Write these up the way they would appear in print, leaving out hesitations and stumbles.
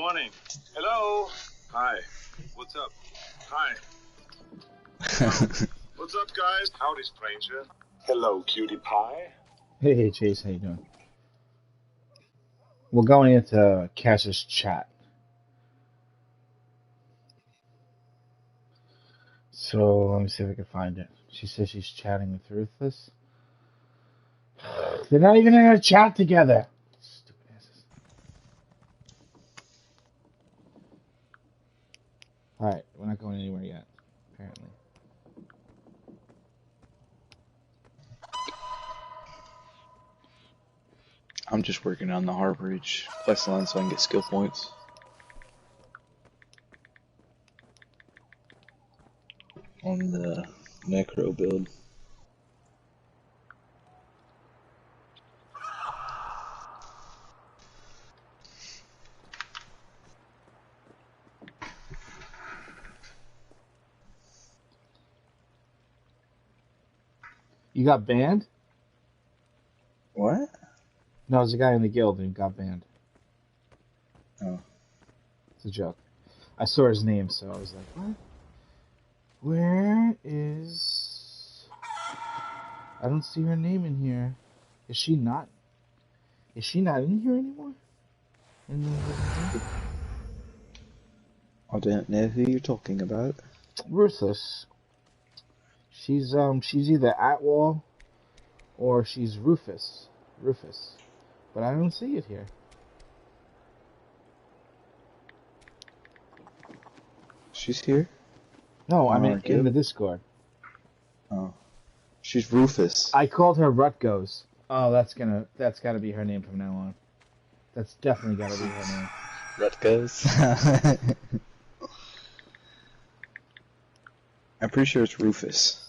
morning. Hello. Hi. What's up? Hi. What's up, guys? Howdy, stranger. Hello, cutie pie. Hey, Chase, how you doing? We're going into Cash's chat. So let me see if I can find it. She says she's chatting with Ruthless. They're not even in a chat together. Stupid asses. Alright, we're not going anywhere yet, apparently. I'm just working on the Harbridge quest line so I can get skill points. On the Necro build. You got banned? What? No, there's a guy in the guild and got banned. Oh. It's a joke. I saw his name, so I was like, what? Where is... I don't see her name in here. Is she not in here anymore? I don't know who you're talking about. Ruthless. She's either Atwall or she's Rufus. But I don't see it here. She's here? No, I mean in the Discord. Oh. She's Rufus. I called her Rutgos. Oh, that's gotta be her name from now on. That's definitely gotta be her name. Rutgos? I'm pretty sure it's Rufus.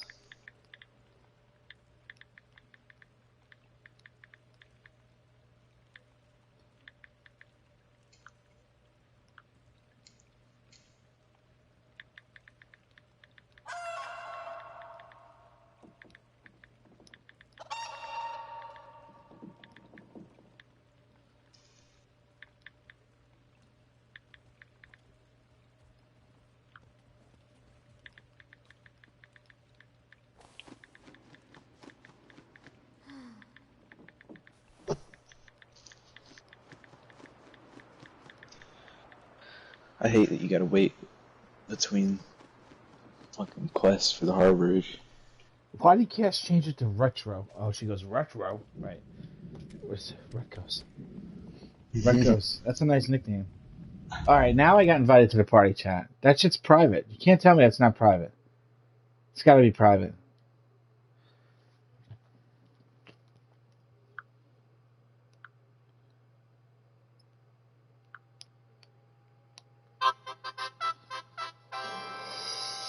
I hate that you gotta wait between fucking quests for the Harbridge. Why did Cass change it to retro? Oh, she goes retro. Right. Where's Rutgos? Rutgos. That's a nice nickname. Alright, now I got invited to the party chat. That shit's private. You can't tell me that's not private. It's gotta be private.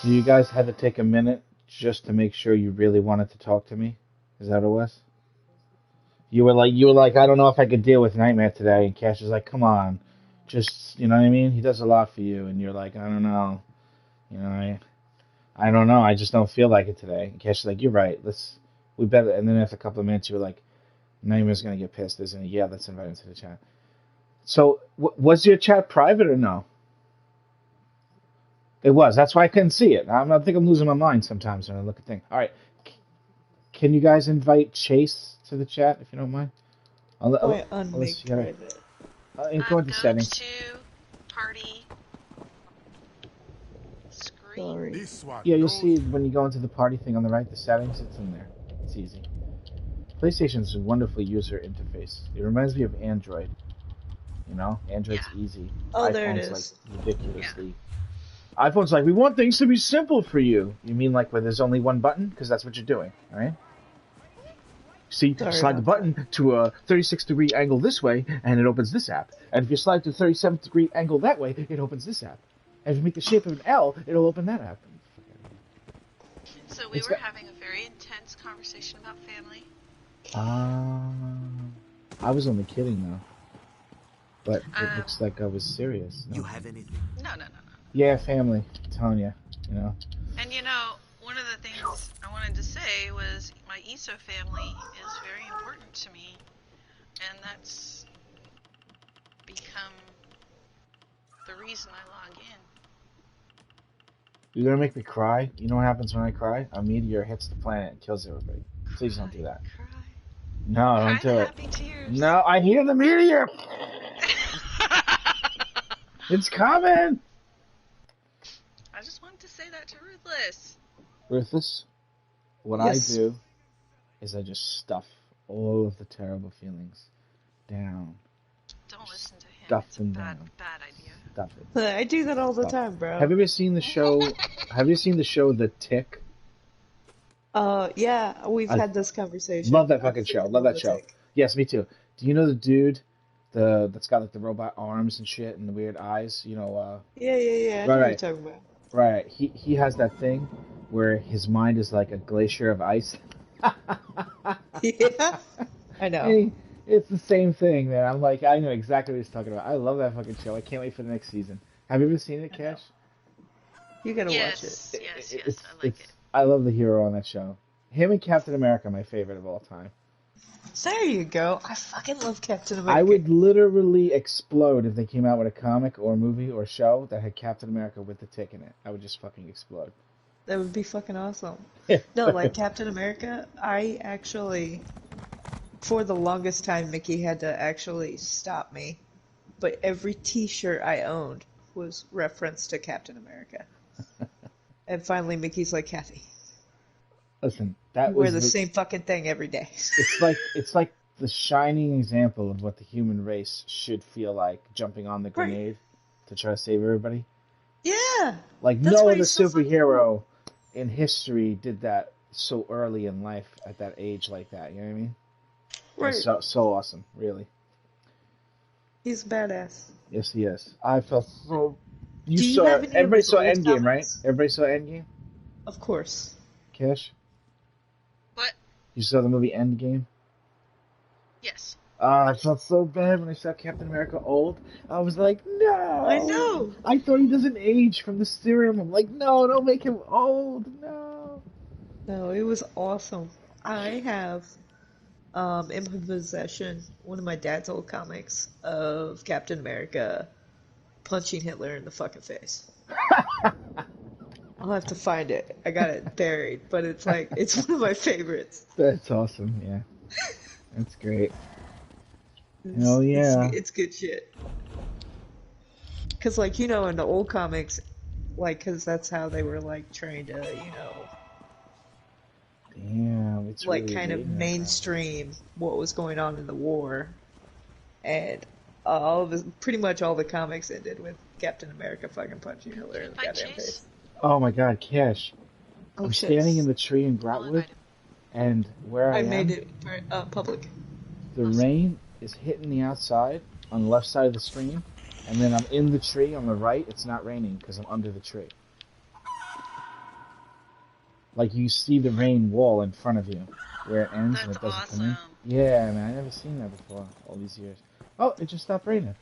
So you guys had to take a minute just to make sure you really wanted to talk to me? Is that what it was? You were like, I don't know if I could deal with Nightmare today, and Cash is like, come on. Just, you know what I mean? He does a lot for you, and you're like, I don't know. You know, I don't know. I just don't feel like it today. And Cash is like, you're right. We better. And then after a couple of minutes, you were like, Nightmare's gonna get pissed, isn't he? Yeah, let's invite him to the chat. So, was your chat private or no? It was. That's why I couldn't see it. I think I'm losing my mind sometimes when I look at things. All right. Can you guys invite Chase to the chat if you don't mind? Unmake private. Go into settings. To party screen. Sorry. Yeah, you'll see when you go into the party thing on the right, the settings, it's in there. It's easy. PlayStation's a wonderful user interface. It reminds me of Android. You know, Android's easy. Oh, there it iPhone's is. like ridiculously. Yeah. iPhone's like, we want things to be simple for you. You mean like where there's only one button? Because that's what you're doing, all right? See, slide the button to a 36-degree angle this way, and it opens this app. And if you slide to a 37-degree angle that way, it opens this app. And if you make the shape of an L, it'll open that app. So we were having a very intense conversation about family. I was only kidding, though. But it looks like I was serious. No. You have anything? No. Yeah, family. I'm telling you, you know. And you know, one of the things I wanted to say was my ESO family is very important to me, and that's become the reason I log in. You're gonna make me cry. You know what happens when I cry? A meteor hits the planet and kills everybody. Please don't do that. Cry. No, Cry don't do the it. happy tears. No, I hear the meteor. It's coming. I just wanted to say that to Ruthless. Ruthless, what Yes. I do is I just stuff all of the terrible feelings down. Don't listen to him. Stuff It's a them bad, down. bad idea. Stuff it. I do that all the Stop. time, bro. Have you ever seen the show? Have you seen the show The Tick? Yeah, we've I had this conversation. Love that fucking show. Love that show. Yes, me too. Do you know the dude, that's got like the robot arms and shit and the weird eyes? You know, Yeah. I know Right, what right. you're talking about. right? He has that thing where his mind is like a glacier of ice. Yeah, I know. Hey, it's the same thing, man. I'm like, I know exactly what he's talking about. I love that fucking show. I can't wait for the next season. Have you ever seen it, Cash? You gotta Yes, watch it. yes, It's- I like it. I love the hero on that show. Him and Captain America are my favorite of all time. There you go. I fucking love Captain America. I would literally explode if they came out with a comic or movie or show that had Captain America with the Tick in it. I would just fucking explode. That would be fucking awesome. No, like Captain America, I actually, for the longest time, Mickey had to actually stop me. But every T-shirt I owned was reference to Captain America. And finally, Mickey's like, Kathy, Listen, that you wear was the same fucking thing every day. it's like the shining example of what the human race should feel like jumping on the Right. grenade to try to save everybody. Yeah. Like That's no why other he's so fucking superhero in history did that so early in life at that age like that. You know what I mean? Right. It's so awesome, really. He's badass. Yes, he is. I felt so. Do you saw have any of everybody his saw old Endgame, right? comics? Everybody saw Endgame. Of course. Cash, What? you saw the movie Endgame? Yes. I felt so bad when I saw Captain America old. I was like, no. I know. I thought he doesn't age from the serum. I'm like, no, don't make him old. No. No, it was awesome. I have, in my possession, one of my dad's old comics of Captain America punching Hitler in the fucking face. I'll have to find it. I got it buried, but it's like, it's one of my favorites. That's awesome. Yeah. That's great. It's, Hell yeah. It's good shit. Because, like, you know, in the old comics, like, because that's how they were, like, trying to, you know, Damn, it's like really kind of dating that. mainstream what was going on in the war, and pretty much all the comics ended with Captain America fucking punching Hitler in the Invite goddamn Chase. face. Oh my God, Cash! Oh I'm shit! standing in the tree in I'll Brotwood, invite him. and where I I am, made it public. the rain is hitting the outside on the left side of the screen, and then I'm in the tree on the right. It's not raining because I'm under the tree. Like you see the rain wall in front of you, where it ends and That's it doesn't come in. awesome. Yeah, man, I never seen that before all these years. Oh, it just stopped raining.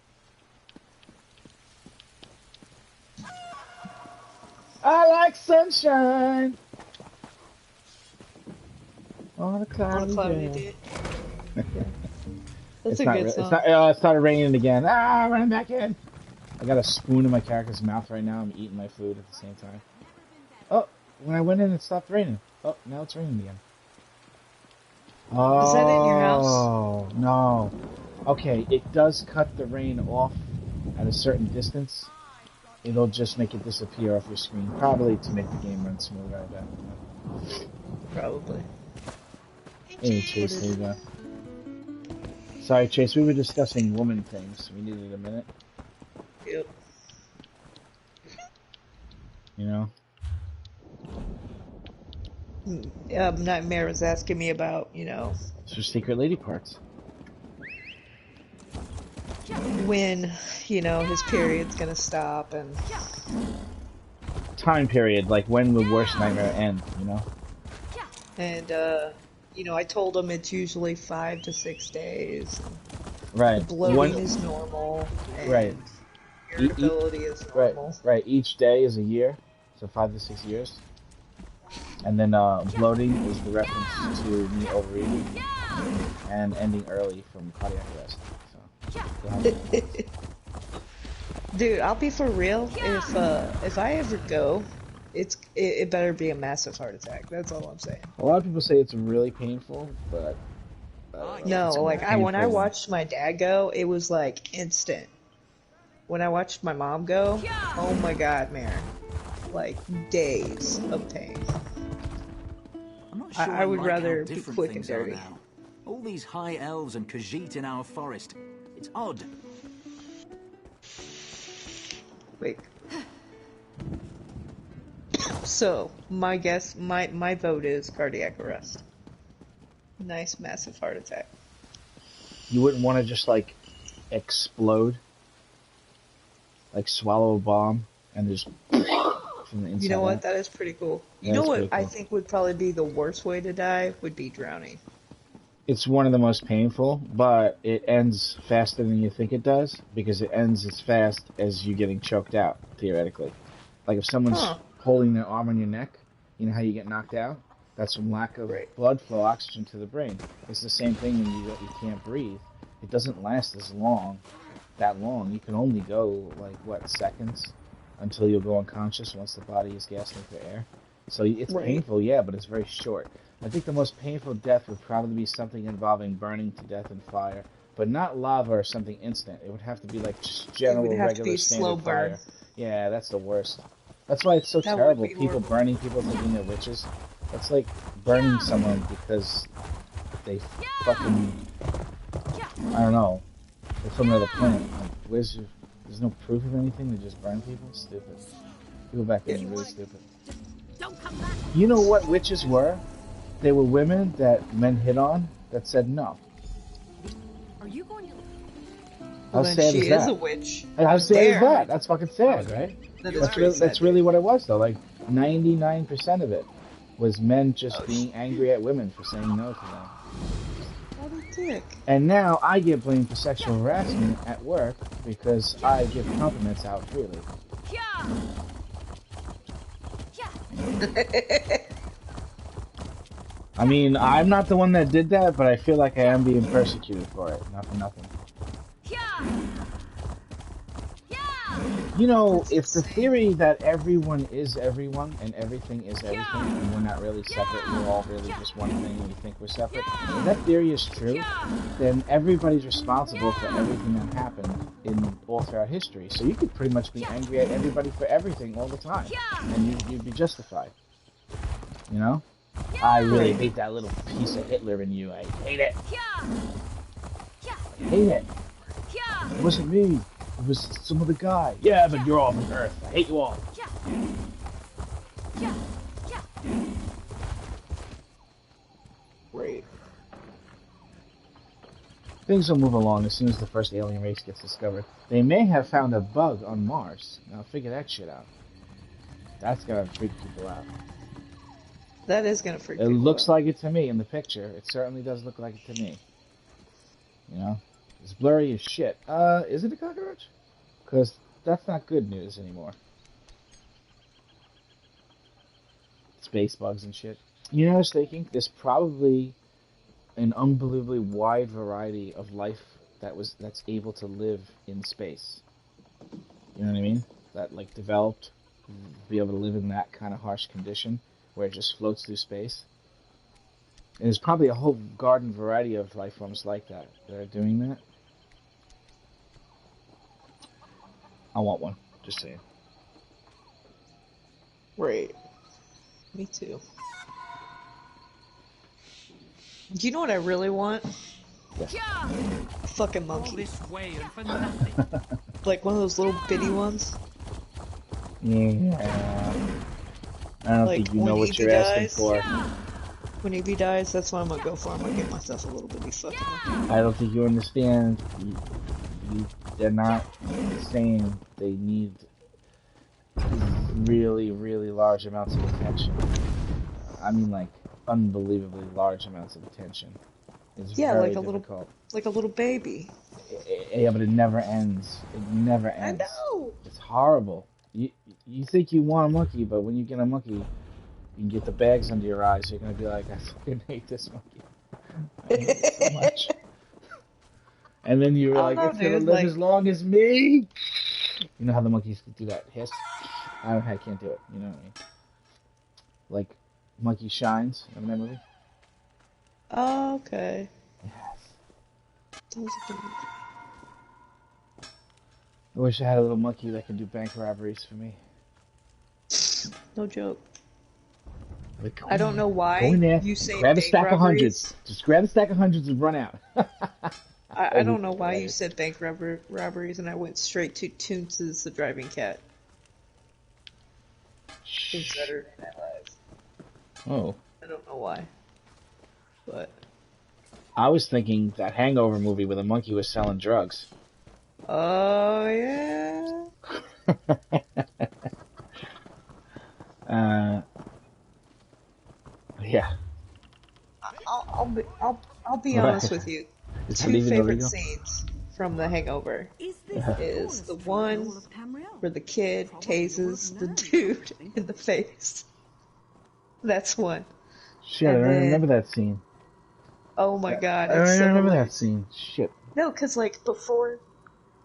I like sunshine on a cloudy day. That's It's a not good really, song. it started raining again. Running back in. I got a spoon in my character's mouth right now. I'm eating my food at the same time. Oh, when I went in, it stopped raining. Oh, now it's raining again. Oh, Is that in your house? Oh, no. Okay, it does cut the rain off at a certain distance. It'll just make it disappear off your screen. Probably to make the game run smoother, I bet. Probably. Hey, Chase, there you go. Sorry, Chase, we were discussing woman things. We needed a minute, Yep. you know? Nightmare was asking me about, you know, It's for secret lady parts. when, you know, his period's gonna stop, and Time period, like when will worst nightmare end, you know? you know, I told him it's usually 5 to 6 days. Right. Bloating One- is normal, and Right. irritability is Right, normal. right. Each day is a year, so 5 to 6 years. And then bloating is the reference to me overeating and ending early from cardiac arrest. So, you'll have- Dude, I'll be for real. If I ever go, it better be a massive heart attack. That's all I'm saying. A lot of people say it's really painful, but No, it's like when I painful. watched my dad go, it was like instant. When I watched my mom go, oh my god, man. Like days of pain. I'm not sure I would like rather how be different quick and things are dirty. now. All these high elves and Khajiit in our forest. It's odd. Wait. So, my guess, my vote is cardiac arrest. Nice massive heart attack. You wouldn't want to just like explode, like swallow a bomb and just from the inside. You know what? out. That is pretty cool. You Yeah, know that's what pretty I cool. think would probably be the worst way to die would be drowning. It's one of the most painful, but it ends faster than you think it does because it ends as fast as you getting choked out, theoretically. Like if someone's Huh. holding their arm on your neck, you know how you get knocked out? That's from lack of Right. blood flow, oxygen to the brain. It's the same thing when you can't breathe. It doesn't last as long, that long. You can only go, like, what, seconds until you'll go unconscious once the body is gasping for air. So it's Right. painful, yeah, but it's very short. I think the most painful death would probably be something involving burning to death in fire, but not lava or something instant. It would have to be like just general, have to regular, be standard slow burn. fire. Yeah, that's the worst. That's why it's so That would terrible. be People horrible. burning people thinking they're witches. That's like burning someone because they fucking, I don't know, they're from another planet. Like, there's no proof of anything. They just burn people. Stupid. People back then were really stupid. You know what witches were? They were women that men hit on that said no. Are you going to? How Then sad she is that? is a witch. How sad There. is that? That's fucking sad, right? That is That's pretty really, that's sad. really what it was, though. Like 99% of it was men just Oh, being angry at women for saying no to them. What a dick. And now I get blamed for sexual harassment at work because I give compliments out freely. I mean, I'm not the one that did that, but I feel like I am being persecuted for it. Not for nothing. You know, if the theory that everyone is everyone and everything is everything and we're not really separate, we're all really just one thing and we think we're separate, if that theory is true, then everybody's responsible for everything that happened in all throughout history. So you could pretty much be angry at everybody for everything all the time, and you'd be justified. You know? I really hate that little piece of Hitler in you. I hate it. I hate it. It wasn't me. It was some other guy. Yeah, but you're all from Earth. I hate you all. Great. Things will move along as soon as the first alien race gets discovered. They may have found a bug on Mars. Now figure that shit out. That's gonna freak people out. That is gonna freak It people looks out. like it to me in the picture. It certainly does look like it to me. You know? It's blurry as shit. Is it a cockroach? Because that's not good news anymore. Space bugs and shit. You know, I was thinking, there's probably an unbelievably wide variety of life that's able to live in space. You know what I mean? That like developed, be able to live in that kind of harsh condition where it just floats through space. And there's probably a whole garden variety of life forms like that are doing that. I want one. Just saying. Right. Me too. Do you know what I really want? A fucking All monkey. this way and for nothing. Like one of those little bitty ones. Yeah. I don't Like, think you know when what you're Evie asking dies. for. When Evie dies, that's what I'm gonna go for. I'm gonna get myself a little bitty fucking monkey. I don't think you understand. They're not saying they need really, really large amounts of attention. I mean, like, unbelievably large amounts of attention. It's Yeah, very like a little- difficult. Like a little baby. Yeah, but it never ends. It never I ends. know! It's horrible. You think you want a monkey, but when you get a monkey, you can get the bags under your eyes. You're gonna be like, I fucking hate this monkey. I hate it so much. And then you're I like, don't it's know, gonna dude, live like- as long as me. You know how the monkeys do that hiss? I can't do it. You know what I mean? Like Monkey Shines. Remember that movie? Oh, okay. Yes. That was a good one. I wish I had a little monkey that could do bank robberies for me. No joke. Like, go I in don't there. know why Go in there. you say Grab a bank stack of robberies. hundreds. Just grab a stack of hundreds and run out. I don't know why you said bank robberies, and I went straight to Toonces the Driving Cat. Things Saturday Night Live. Oh. I don't know why. But, I was thinking that Hangover movie where the monkey was selling drugs. oh yeah. Yeah. I'll be honest with you. Is that Two even favorite illegal? scenes from The Hangover Is this is the Taurus one triangle of Tamriel? where the kid Probably tases won't the know. dude in the face. That's one. Shit, I And don't then- remember that scene. Oh my god, I don't it's so remember that hilarious. scene. Shit. No, because, like, before...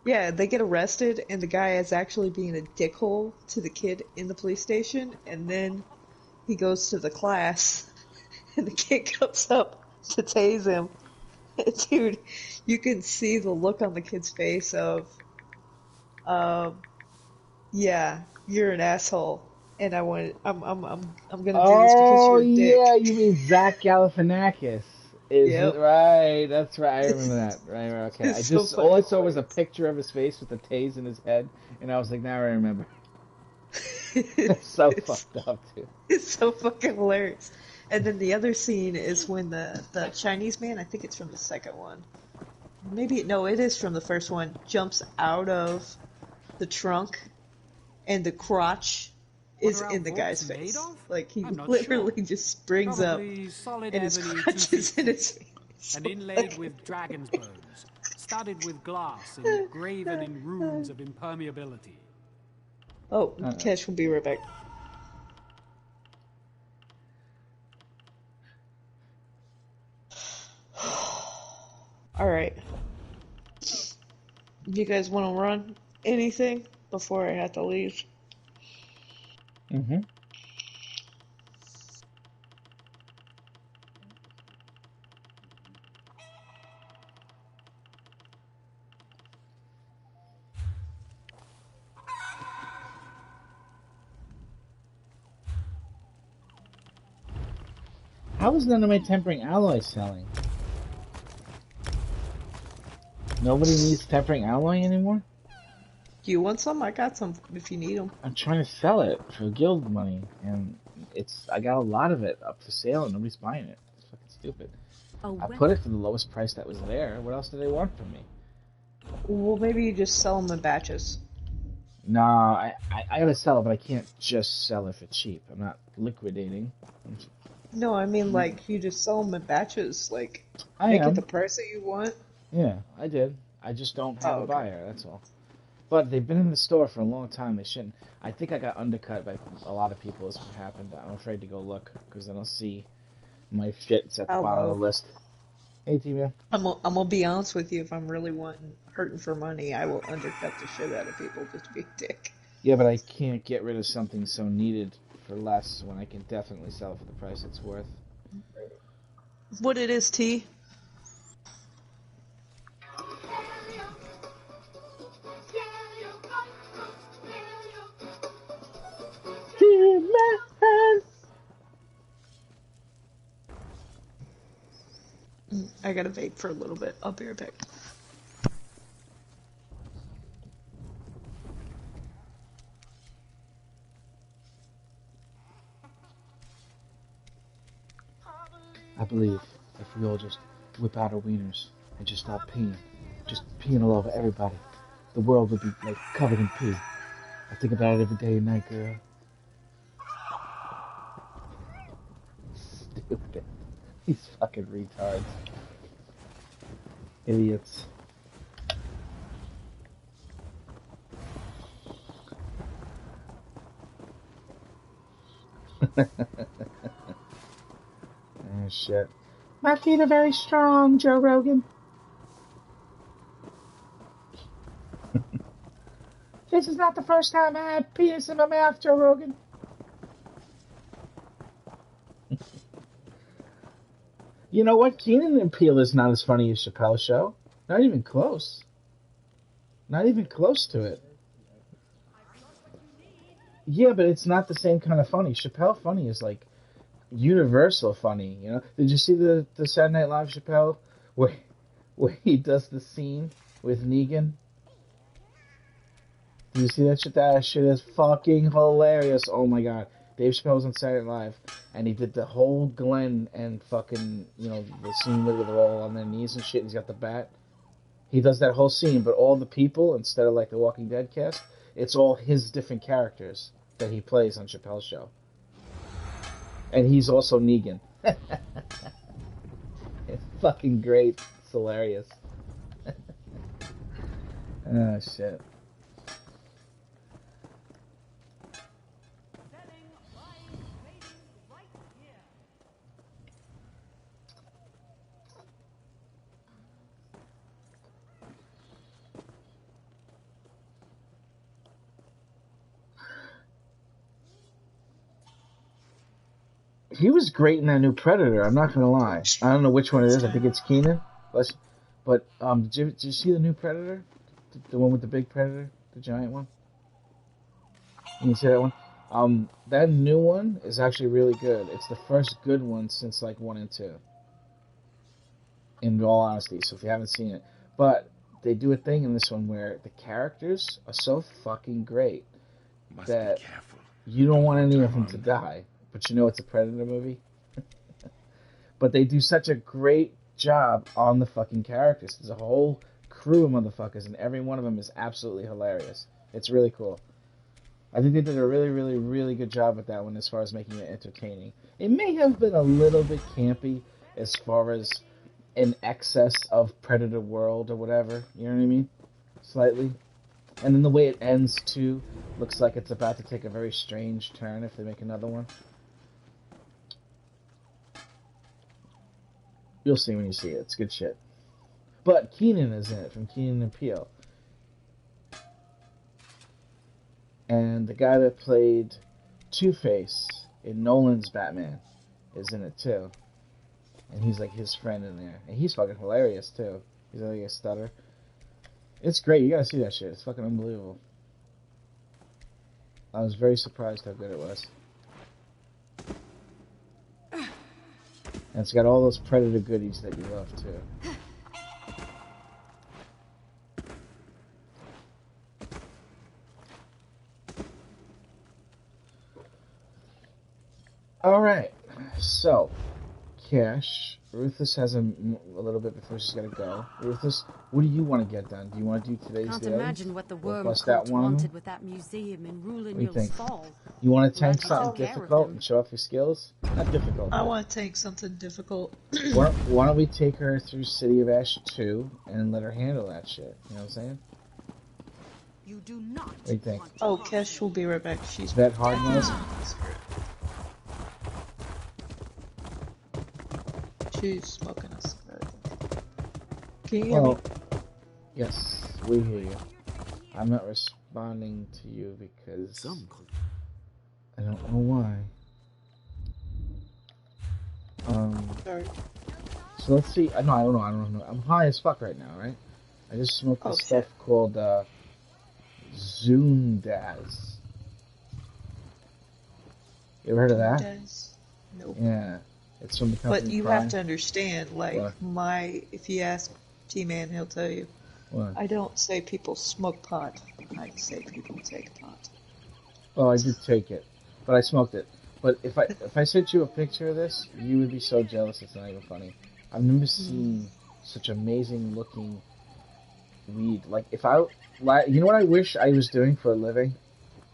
Yeah, they get arrested, and the guy is actually being a dickhole to the kid in the police station, and then he goes to the class, and the kid comes up to tase him. Dude, you can see the look on the kid's face of, yeah, you're an asshole, and I'm gonna do this because Oh, you're a dick. yeah, you mean Zach Galifianakis. Is Yep. it right? That's right. I remember that. Right, okay. It's so All I fucking saw was a hilarious. picture of his face with the tase in his head, and I was like, now I remember. It's so fucked up, dude. It's so fucking hilarious. And then the other scene is when the Chinese man, I think it's from the second one. Maybe, no, it is from the first one, jumps out of the trunk and the crotch is What are in the our guy's bolts made face. of? Like, he I'm not literally sure. just springs up Probably solid and his ebony crotch is in 250, his face. and inlaid with dragon's bones, studded with glass and graven in runes of impermeability. Oh, Cash will be right back. Alright. You guys want to run anything before I have to leave? Mm-hmm. How is none of my tempering alloys selling? Nobody needs tempering alloy anymore? Do you want some? I got some if you need them. I'm trying to sell it for guild money, and I got a lot of it up for sale, and nobody's buying it. It's fucking stupid. I put it for the lowest price that was there. What else do they want from me? Well, maybe you just sell them in batches. No, I gotta sell it, but I can't just sell it for cheap. I'm not liquidating. No, I mean, like, you just sell them in batches. Like, I make am. it the price that you want. Yeah, I did. I just don't have Oh, a okay. buyer, that's all. But they've been in the store for a long time. They shouldn't. I think I got undercut by a lot of people. Is what happened. I'm afraid to go look because I don't see my shit's at the I'll bottom of go. the list. Hey, T-Man. I'm gonna be honest with you. If I'm really hurting for money, I will undercut the shit out of people just to be a dick. Yeah, but I can't get rid of something so needed for less when I can definitely sell it for the price it's worth. What it is, T? I gotta vape for a little bit. I'll be right back. I believe if we all just whip out our wieners and just stop peeing, just peeing all over everybody, the world would be like covered in pee. I think about it every day and night, girl. Stupid. These fucking retards. Idiots. Oh shit. My feet are very strong, Joe Rogan. This is not the first time I had penis in my mouth, Joe Rogan. You know what? Keenan and Peele is not as funny as Chappelle's Show. Not even close. Not even close to it. Yeah, but it's not the same kind of funny. Chappelle funny is like universal funny, you know? Did you see the Saturday Night Live Chappelle where he does the scene with Negan? Did you see that shit? That shit is fucking hilarious. Oh my god. Dave Chappelle was on Saturday Night Live, and he did the whole Glenn and fucking, you know, the scene where they're all on their knees and shit, and he's got the bat. He does that whole scene, but all the people, instead of like the Walking Dead cast, it's all his different characters that he plays on Chappelle's Show. And he's also Negan. It's fucking great. It's hilarious. Oh, shit. He was great in that new Predator. I'm not gonna lie. I don't know which one it is. I think it's Keenan. But did you see the new Predator? The one with the big Predator, the giant one. You see that one? That new one is actually really good. It's the first good one since like 1 and 2. In all honesty, so if you haven't seen it, but they do a thing in this one where the characters are so fucking great that you don't want any of them to die. But you know it's a Predator movie. But they do such a great job on the fucking characters. There's a whole crew of motherfuckers, and every one of them is absolutely hilarious. It's really cool. I think they did a really, really, really good job with that one as far as making it entertaining. It may have been a little bit campy as far as in excess of Predator World or whatever. You know what I mean? Slightly. And then the way it ends, too, looks like it's about to take a very strange turn if they make another one. You'll see when you see it. It's good shit. But Keenan is in it, from Keenan and Peele. And the guy that played Two-Face in Nolan's Batman is in it, too. And he's like his friend in there. And he's fucking hilarious, too. He's like a stutter. It's great. You gotta see that shit. It's fucking unbelievable. I was very surprised how good it was. And it's got all those Predator goodies that you love, too. Alright. So, Cash. Ruthless has a little bit before she's got to go. Ruthless, what do you want to get done? Do you want to do today's Can't dailies? imagine what the worm Bust that one? wanted with that museum in What do you Rulinul's think? Fall. You want to Glad tank you something took care of difficult him. and show off your skills? Not difficult. I want to take something difficult. Why don't we take her through City of Ash 2 and let her handle that shit? You know what I'm saying? You do not. What do you think? Oh, Kesh will be right back. She's Is that hard nosed? She's smoking a cigarette. Can you hear me? Well, yes, we hear you. I'm not responding to you because I don't know why. Sorry. So let's see. No, I don't know. I'm high as fuck right now, right? I just smoked this stuff called Zundaz. You ever heard of that? Does? Nope. Yeah, it's from the company. But you Prime. have to understand, like, What? if you ask T-Man, he'll tell you. What? I don't say people smoke pot. I say people take pot. Oh, I did take it, but I smoked it. But if I sent you a picture of this, you would be so jealous. It's not even funny. I've never seen such amazing looking weed. Like you know what I wish I was doing for a living?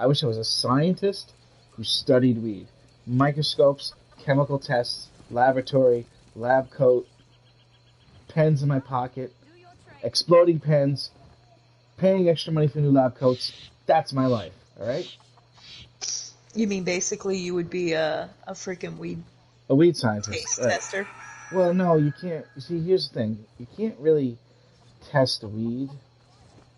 I wish I was a scientist who studied weed. Microscopes, chemical tests, laboratory, lab coat, pens in my pocket, exploding pens, paying extra money for new lab coats. That's my life, alright? You mean basically you would be a freaking weed A weed scientist. taste Right. tester? Well, no, you can't. You see, here's the thing. You can't really test weed.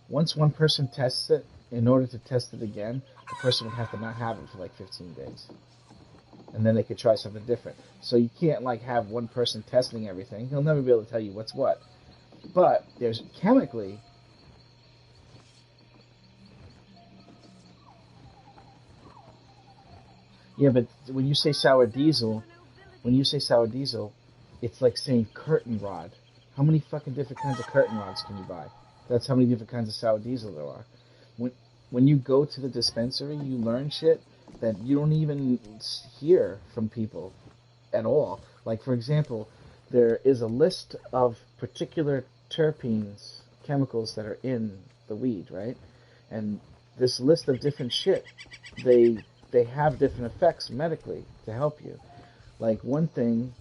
Once one person tests it, in order to test it again, the person would have to not have it for like 15 days. And then they could try something different. So you can't like have one person testing everything. He'll never be able to tell you what's what. But there's chemically, yeah, but when you say sour diesel, it's like saying curtain rod. How many fucking different kinds of curtain rods can you buy? That's how many different kinds of sour diesel there are. When you go to the dispensary, you learn shit that you don't even hear from people at all. Like, for example, there is a list of particular terpenes, chemicals that are in the weed, right? And this list of different shit, they have different effects medically to help you. Like, one thing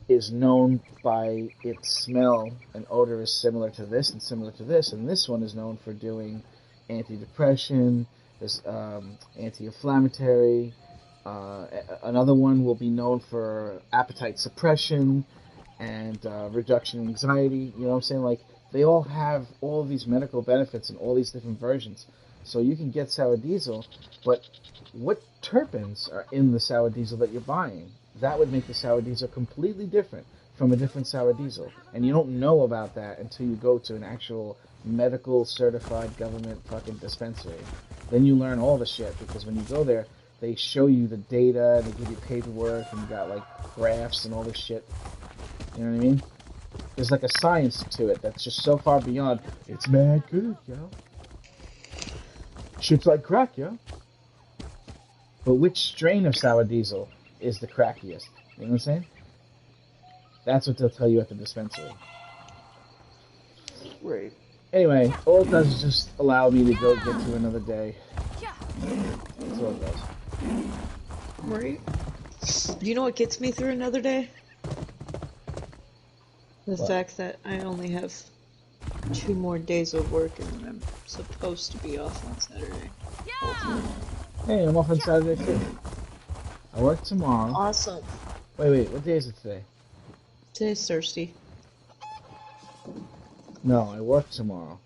is known by its smell and odor is similar to this and similar to this, and this one is known for doing antidepressant, there's anti-inflammatory, another one will be known for appetite suppression and reduction in anxiety, you know what I'm saying? Like, they all have all of these medical benefits in all these different versions. So you can get sour diesel, but what terpenes are in the sour diesel that you're buying? That would make the sour diesel completely different from a different sour diesel. And you don't know about that until you go to an actual medical certified government fucking dispensary. Then you learn all the shit, because when you go there, they show you the data, they give you paperwork, and you got like graphs and all this shit. You know what I mean? There's like a science to it that's just so far beyond, it's mad good, yo. Shit's like crack, yo. But which strain of sour diesel is the crackiest? You know what I'm saying? That's what they'll tell you at the dispensary. Right. Anyway, all it does is just allow me to go get to another day. That's all it does. Right. You know what gets me through another day? The fact that I only have 2 more days of work and I'm supposed to be off on Saturday. Hey, I'm off on Saturday too. I work tomorrow. Awesome. Wait, what day is it today? Today's Thursday. No, I work tomorrow.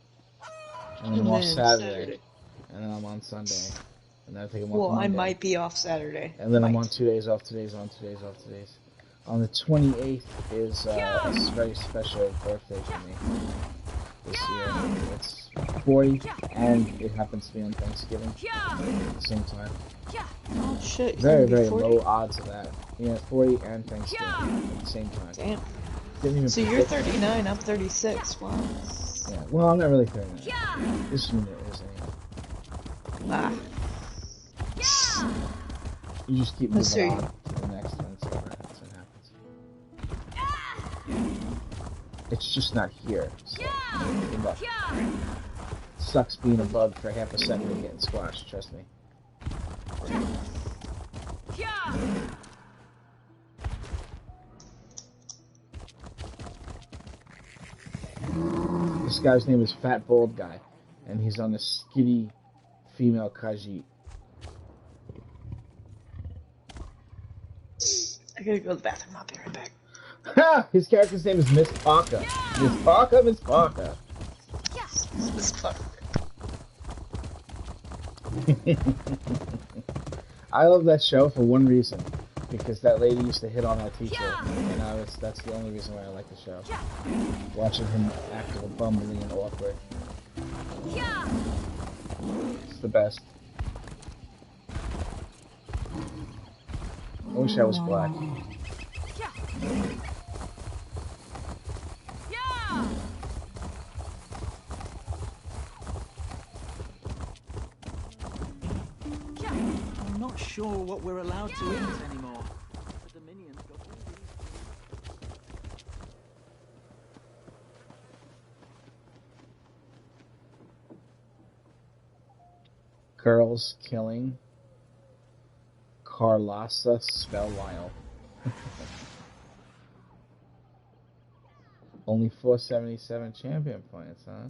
And then I'm off then Saturday. And then I'm on Sunday. And then I take a month. Well, I Monday. might be off Saturday. And then I'm on 2 days off, 2 days on, 2 days off, 2 days. On the 28th is a very special birthday for me this year. It's 40, and it happens to be on Thanksgiving at the same time. Oh shit. Very, very low odds of that. Yeah, 40 and Thanksgiving at the same time. Damn. Didn't even So you're 39, I'm 36. Wow. Yeah, well, I'm not really 39. This unit is anyway. You just keep moving on to the next one, so what happens. It's just not here. So, good luck. Sucks being a bug for half a second and getting squashed, trust me. This guy's name is Fat Bald Guy, and he's on a skinny female Khajiit. I gotta go to the bathroom, I'll be right back. Ha! His character's name is Miss Parker. Miss Parker, Miss Parker. Miss Parker. I love that show for one reason. Because that lady used to hit on our teacher. And that's the only reason why I like the show. Watching him act all bumbling and awkward. It's the best. I wish I was black. I'm not sure what we're allowed to eat anymore. The Dominions got all these... Girls killing Carlossa Spellwile. Only 477 champion points, huh?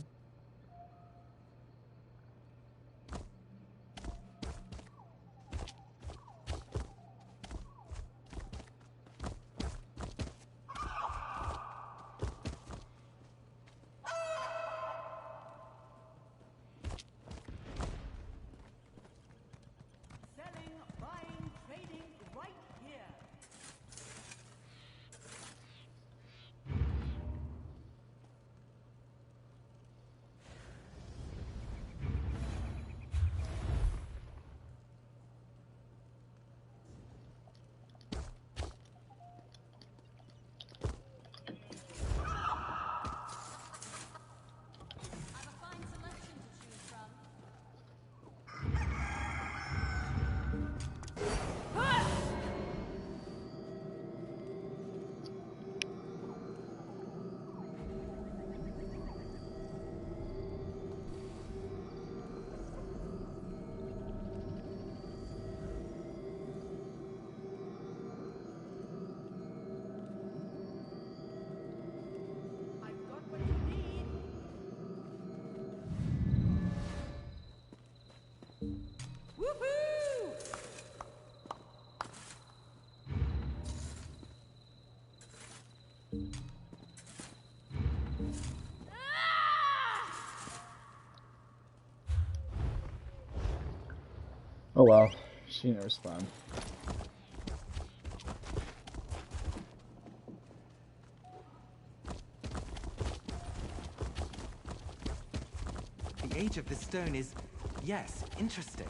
Oh well, she didn't respond. The age of the stone is, yes, interesting.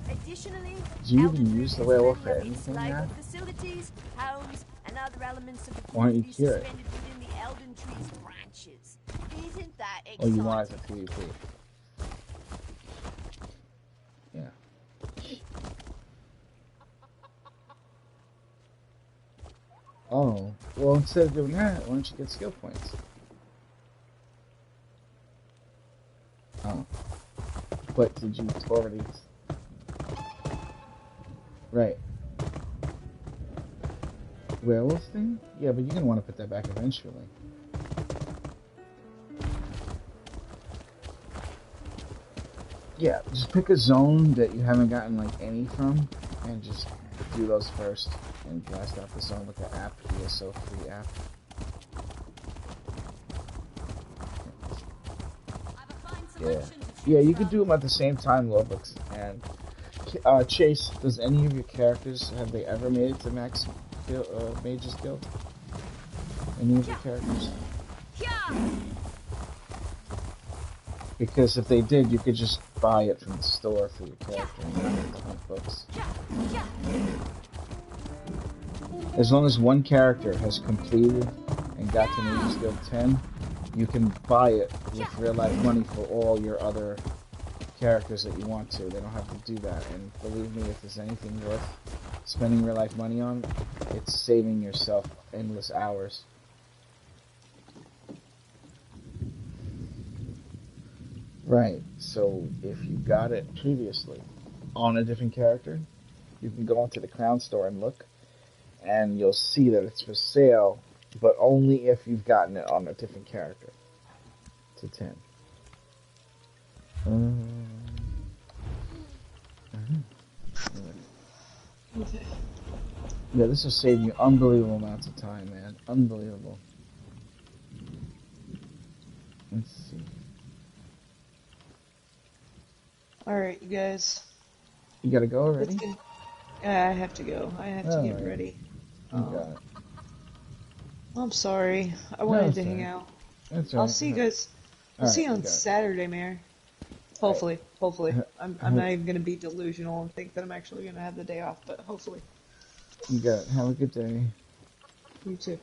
Additionally, Do you Elden even Ring use the has werewolf many for of its anything now? lively facilities, homes, and other elements of the Why don't you community cure it? suspended within the Elden Tree's branches. Isn't that Oh, exciting? you want it for PvP. Yeah. Oh, well, instead of doing that, why don't you get skill points? Oh. But did you already... Right. Werewolf thing? Yeah, but you're going to want to put that back eventually. Yeah, just pick a zone that you haven't gotten like any from, and just do those first, and blast out the zone with the app, ESO free app. Yeah, yeah, you could do them at the same time, Lobux. And Chase, does any of your characters have they ever made it to Max Mage's Guild? Any of your characters? Because if they did, you could just buy it from the store for your character and not have to hunt books. As long as one character has completed and got to Mage's Guild 10, you can buy it with real life money for all your other characters that you want to. They don't have to do that. And believe me, if there's anything worth spending real life money on, it's saving yourself endless hours. Right, so if you got it previously on a different character, you can go into the Crown Store and look, and you'll see that it's for sale, but only if you've gotten it on a different character. To 10. Okay. Yeah, this will save you unbelievable amounts of time, man. Unbelievable. Let's see. Alright, you guys. You gotta go already? I have to go. I have to get Alright. ready. You got it. I'm sorry. I wanted to it's hang alright. out. That's I'll alright. see you guys. I'll see you on Saturday, Mayor. Hopefully. Hopefully. I'm not even going to be delusional and think that I'm actually going to have the day off, but hopefully. You got it. Have a good day. You too.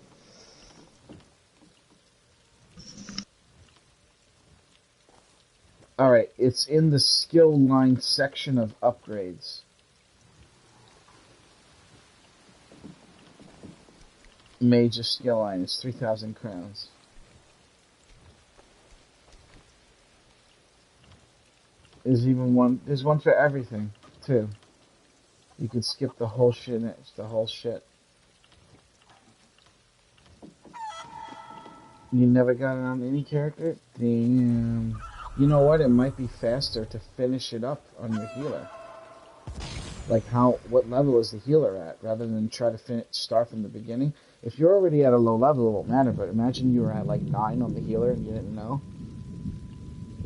Alright, it's in the skill line section of upgrades. Major skill line is 3,000 crowns. There's even one, there's one for everything, too. You could skip the whole shit, the whole shit. You never got it on any character? Damn. You know what? It might be faster to finish it up on your healer. Like what level is the healer at, rather than try to start from the beginning. If you're already at a low level, it won't matter, but imagine you were at like 9 on the healer and you didn't know.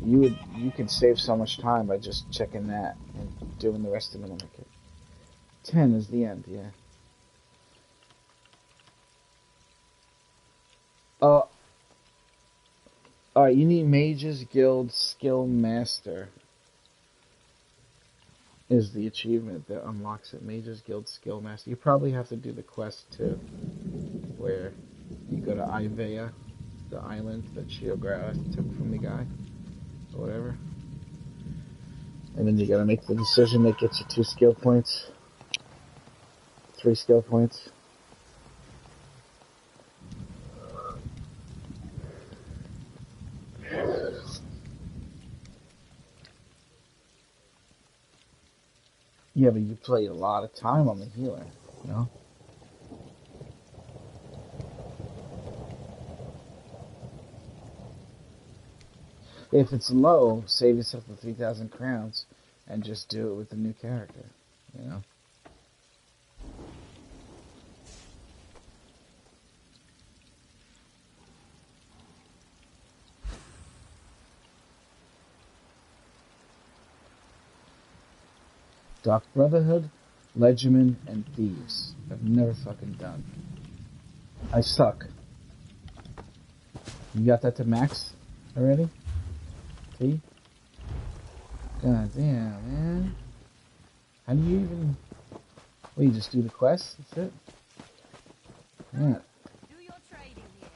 You could save so much time by just checking that and doing the rest of them on the kit. 10 is the end, yeah. Alright, you need Mage's Guild Skill Master is the achievement that unlocks it. Mage's Guild Skill Master. You probably have to do the quest too, where you go to Ivea, the island that Sheograth took from the guy, or whatever. And then you gotta make the decision that gets you 2 skill points. 3 skill points. Yeah, but you played a lot of time on the healer, you know? If it's low, save yourself the 3,000 crowns and just do it with the new character, you know? Dark Brotherhood, Legion, and Thieves. I've never fucking done. I suck. You got that to max already? See? God damn, man. How do you even... Well, you just do the quest? That's it? Yeah. Do your trading here.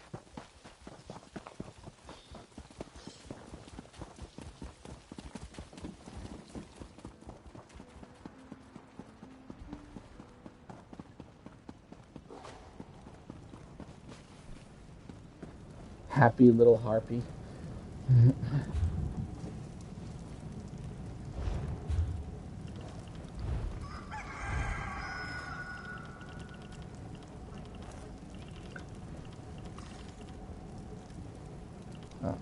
Happy little harpy. Oh.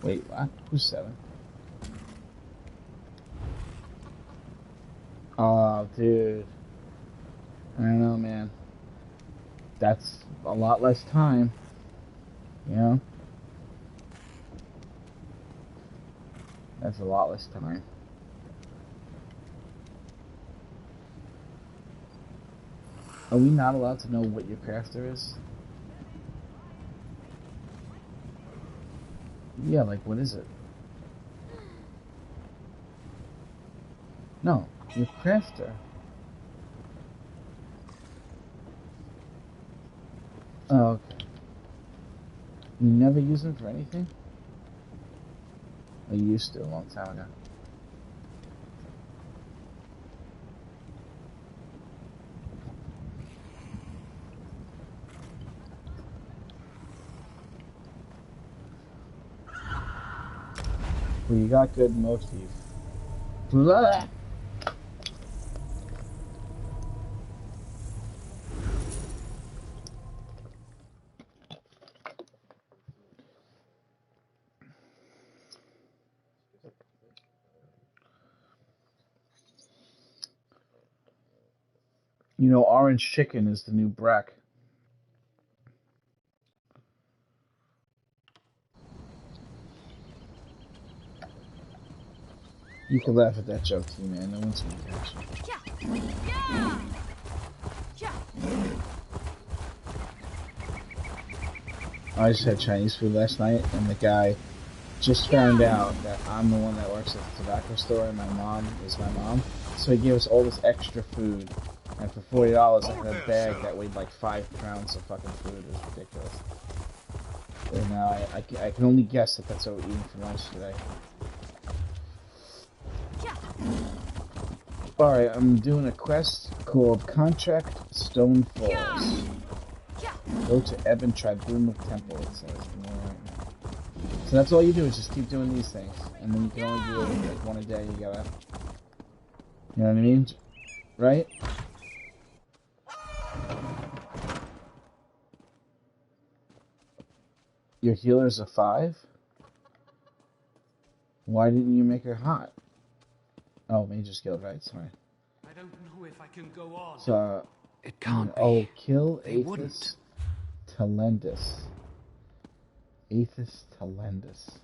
Wait, what? Who's 7? Oh, dude. I don't know, man. That's a lot less time. You know? That's a lot less time. Are we not allowed to know what your crafter is? Yeah, like, what is it? No, your crafter. Oh, okay. You never use them for anything? I used to a long time ago. Well, you got good motifs. Blah. You know, orange chicken is the new Brack. You can laugh at that joke too, man. No one's gonna catch you. I just had Chinese food last night, and the guy just found out that I'm the one that works at the tobacco store, and my mom is my mom. So he gave us all this extra food, and for $40, I had a bag that weighed like 5 pounds of fucking food. It was ridiculous. And now I can only guess that that's what we're eating for lunch today. Alright, I'm doing a quest called Contract Stone Falls. Go to Ebon Tribunal Temple, it says. So that's all you do, is just keep doing these things. And then you can only do it like one a day, you gotta... You know what I mean? Right? Your healer's a 5? Why didn't you make her hot? Oh, Major Skill, right, sorry. I don't know if I can go on. So, It can't be. oh, kill They wouldn't. Aethys Talendis. Aethys Talendis.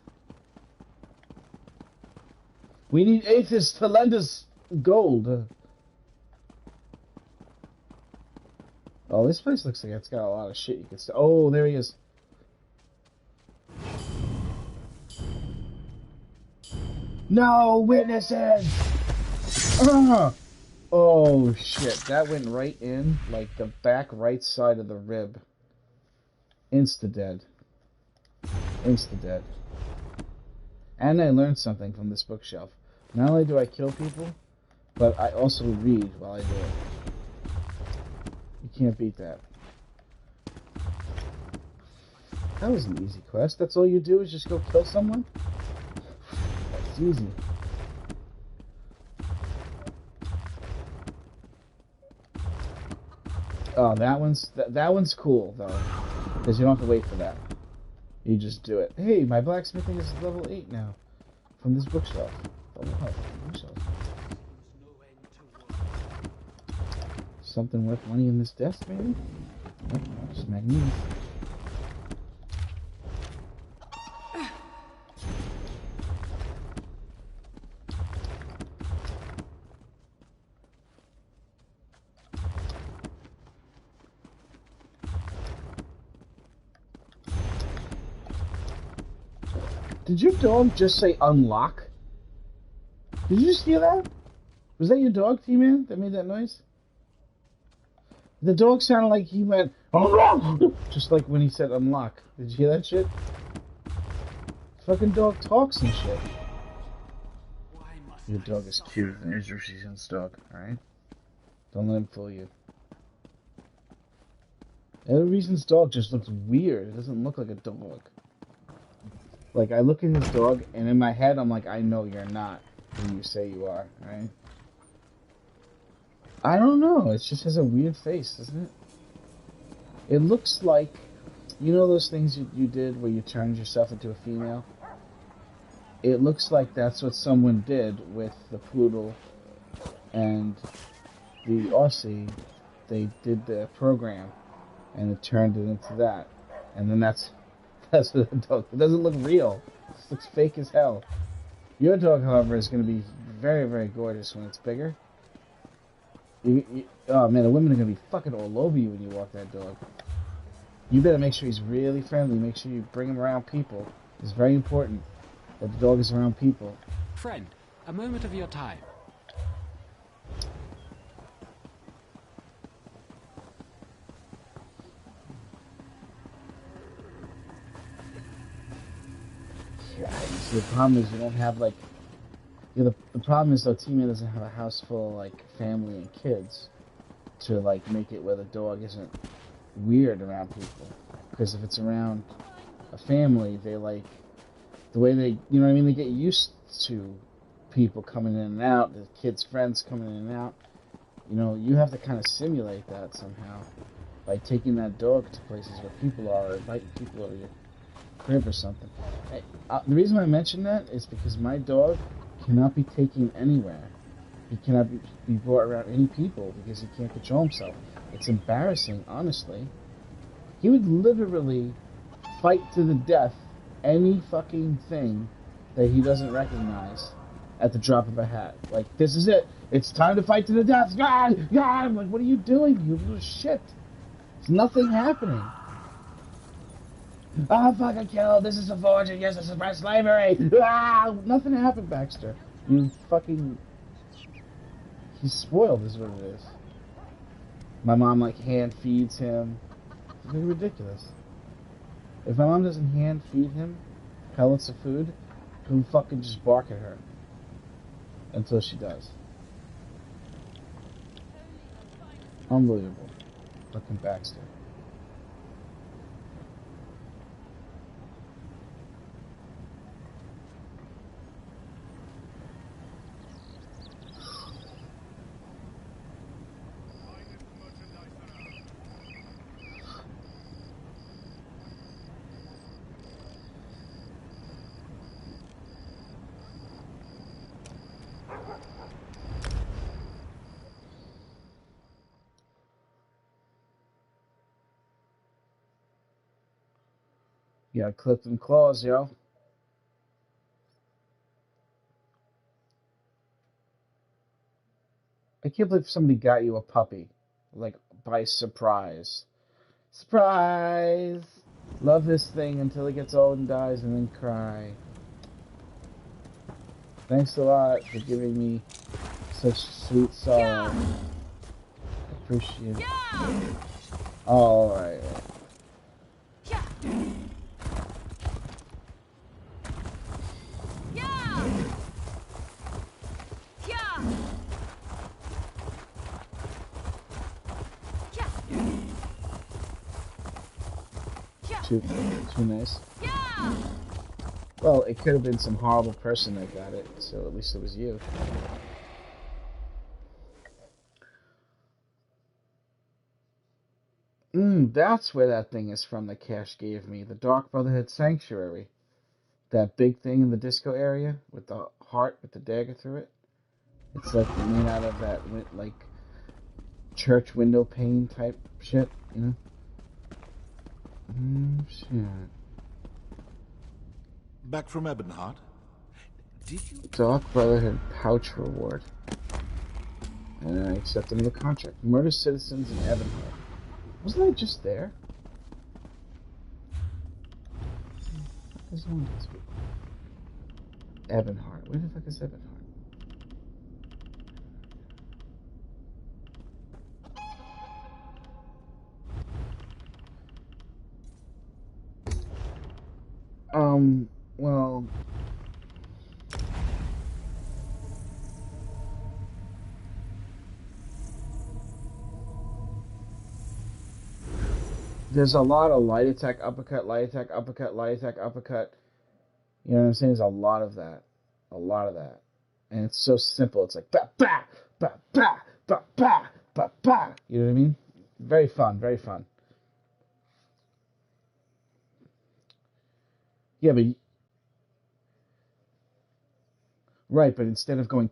We need Aethys Talendis gold. Oh, this place looks like it's got a lot of shit you can say. Oh, there he is. No witnesses! Oh shit, that went right in, like the back right side of the rib. Insta-dead. Insta-dead. And I learned something from this bookshelf. Not only do I kill people, but I also read while I do it. You can't beat that. That was an easy quest. That's all you do is just go kill someone? That's easy. Oh, that one's cool though, because you don't have to wait for that. You just do it. Hey, my blacksmithing is level 8 now, from this bookshelf. Bookshelf. Something worth money in this desk, maybe? Nope, just magnificent. Did your dog just say unlock? Did you just hear that? Was that your dog, T-Man, that made that noise? The dog sounded like he went unlock, just like when he said unlock. Did you hear that shit? Fucking dog talks and shit. Your dog is cute. There's your season's dog, alright? Don't let him fool you. Every reason's dog just looks weird. It doesn't look like a dog. Like, I look at his dog, and in my head, I'm like, I know you're not who you say you are, right? I don't know. It just has a weird face, doesn't it? It looks like, you know those things you did where you turned yourself into a female? It looks like that's what someone did with the poodle and the Aussie. They did the program, and it turned it into that. And then that's what the dog. It doesn't look real. It looks fake as hell. Your dog, however, is going to be very, very gorgeous when it's bigger. Oh man, the women are going to be fucking all over you when you walk that dog. You better make sure he's really friendly. Make sure you bring him around people. It's very important that the dog is around people. Friend, a moment of your time. So the problem is you don't have like, the problem is though T-Man doesn't have a house full of like family and kids to like make it where the dog isn't weird around people. Because if it's around a family, they like the way they, you know what I mean, they get used to people coming in and out, the kids' friends coming in and out. You know, you have to kind of simulate that somehow by taking that dog to places where people are, or inviting people over your crib or something. The reason I mention that is because my dog cannot be taken anywhere. He cannot be brought around any people because he can't control himself. It's embarrassing, honestly. He would literally fight to the death any fucking thing that he doesn't recognize at the drop of a hat. Like, this is it. It's time to fight to the death. God! God! I'm like, what are you doing, you little shit? There's nothing happening. Oh, fucking kill. This is a fortune. Yes, this is my slavery. Ah! Nothing happened, Baxter. You fucking... He's spoiled is what it is. My mom, like, hand feeds him. It's really ridiculous. If my mom doesn't hand feed him pellets of food, he'll fucking just bark at her. Until she does. Unbelievable. Fucking Baxter. You gotta clip them claws, yo. I can't believe somebody got you a puppy. Like, by surprise. Surprise! Love this thing until it gets old and dies and then cry. Thanks a lot for giving me such sweet sorrow. Appreciate it. Alright. Too nice. Well, it could have been some horrible person that got it, so at least it was you. That's where that thing is from that Cash gave me. The Dark Brotherhood Sanctuary. That big thing in the disco area with the heart with the dagger through it. It's like made out of that like church window pane type shit, you know? Shit. Back from Ebonheart? Did you... Dark Brotherhood pouch reward. And I accept another contract. Murder citizens in Ebonheart. Wasn't I just there? What is on this? Ebonheart. Where the fuck is Ebonheart? Well... There's a lot of light attack, uppercut, light attack, uppercut, light attack, uppercut. You know what I'm saying? There's a lot of that. A lot of that. And it's so simple. It's like, ba, ba, ba, ba, ba, ba, ba, ba. You know what I mean? Very fun, very fun. Yeah, but... Right, but instead of going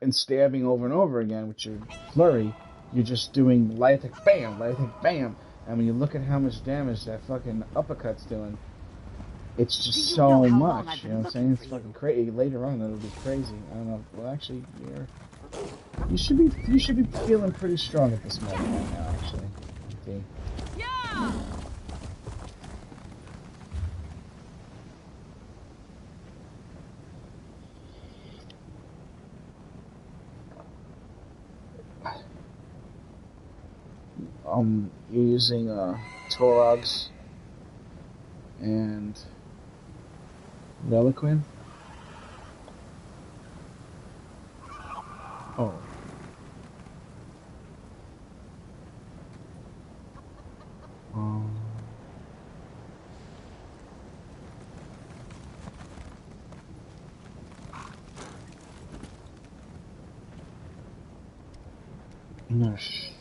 and stabbing over and over again with your flurry, you're just doing light attack, bam, light attack, bam. And when you look at how much damage that fucking uppercut's doing, it's just so much. You know what I'm saying? It's fucking crazy. Later on, it'll be crazy. I don't know. Well, actually, you should be feeling pretty strong at this moment right now. Actually, see. Yeah. You're using Torogs and Reliquin. Oh. No shit.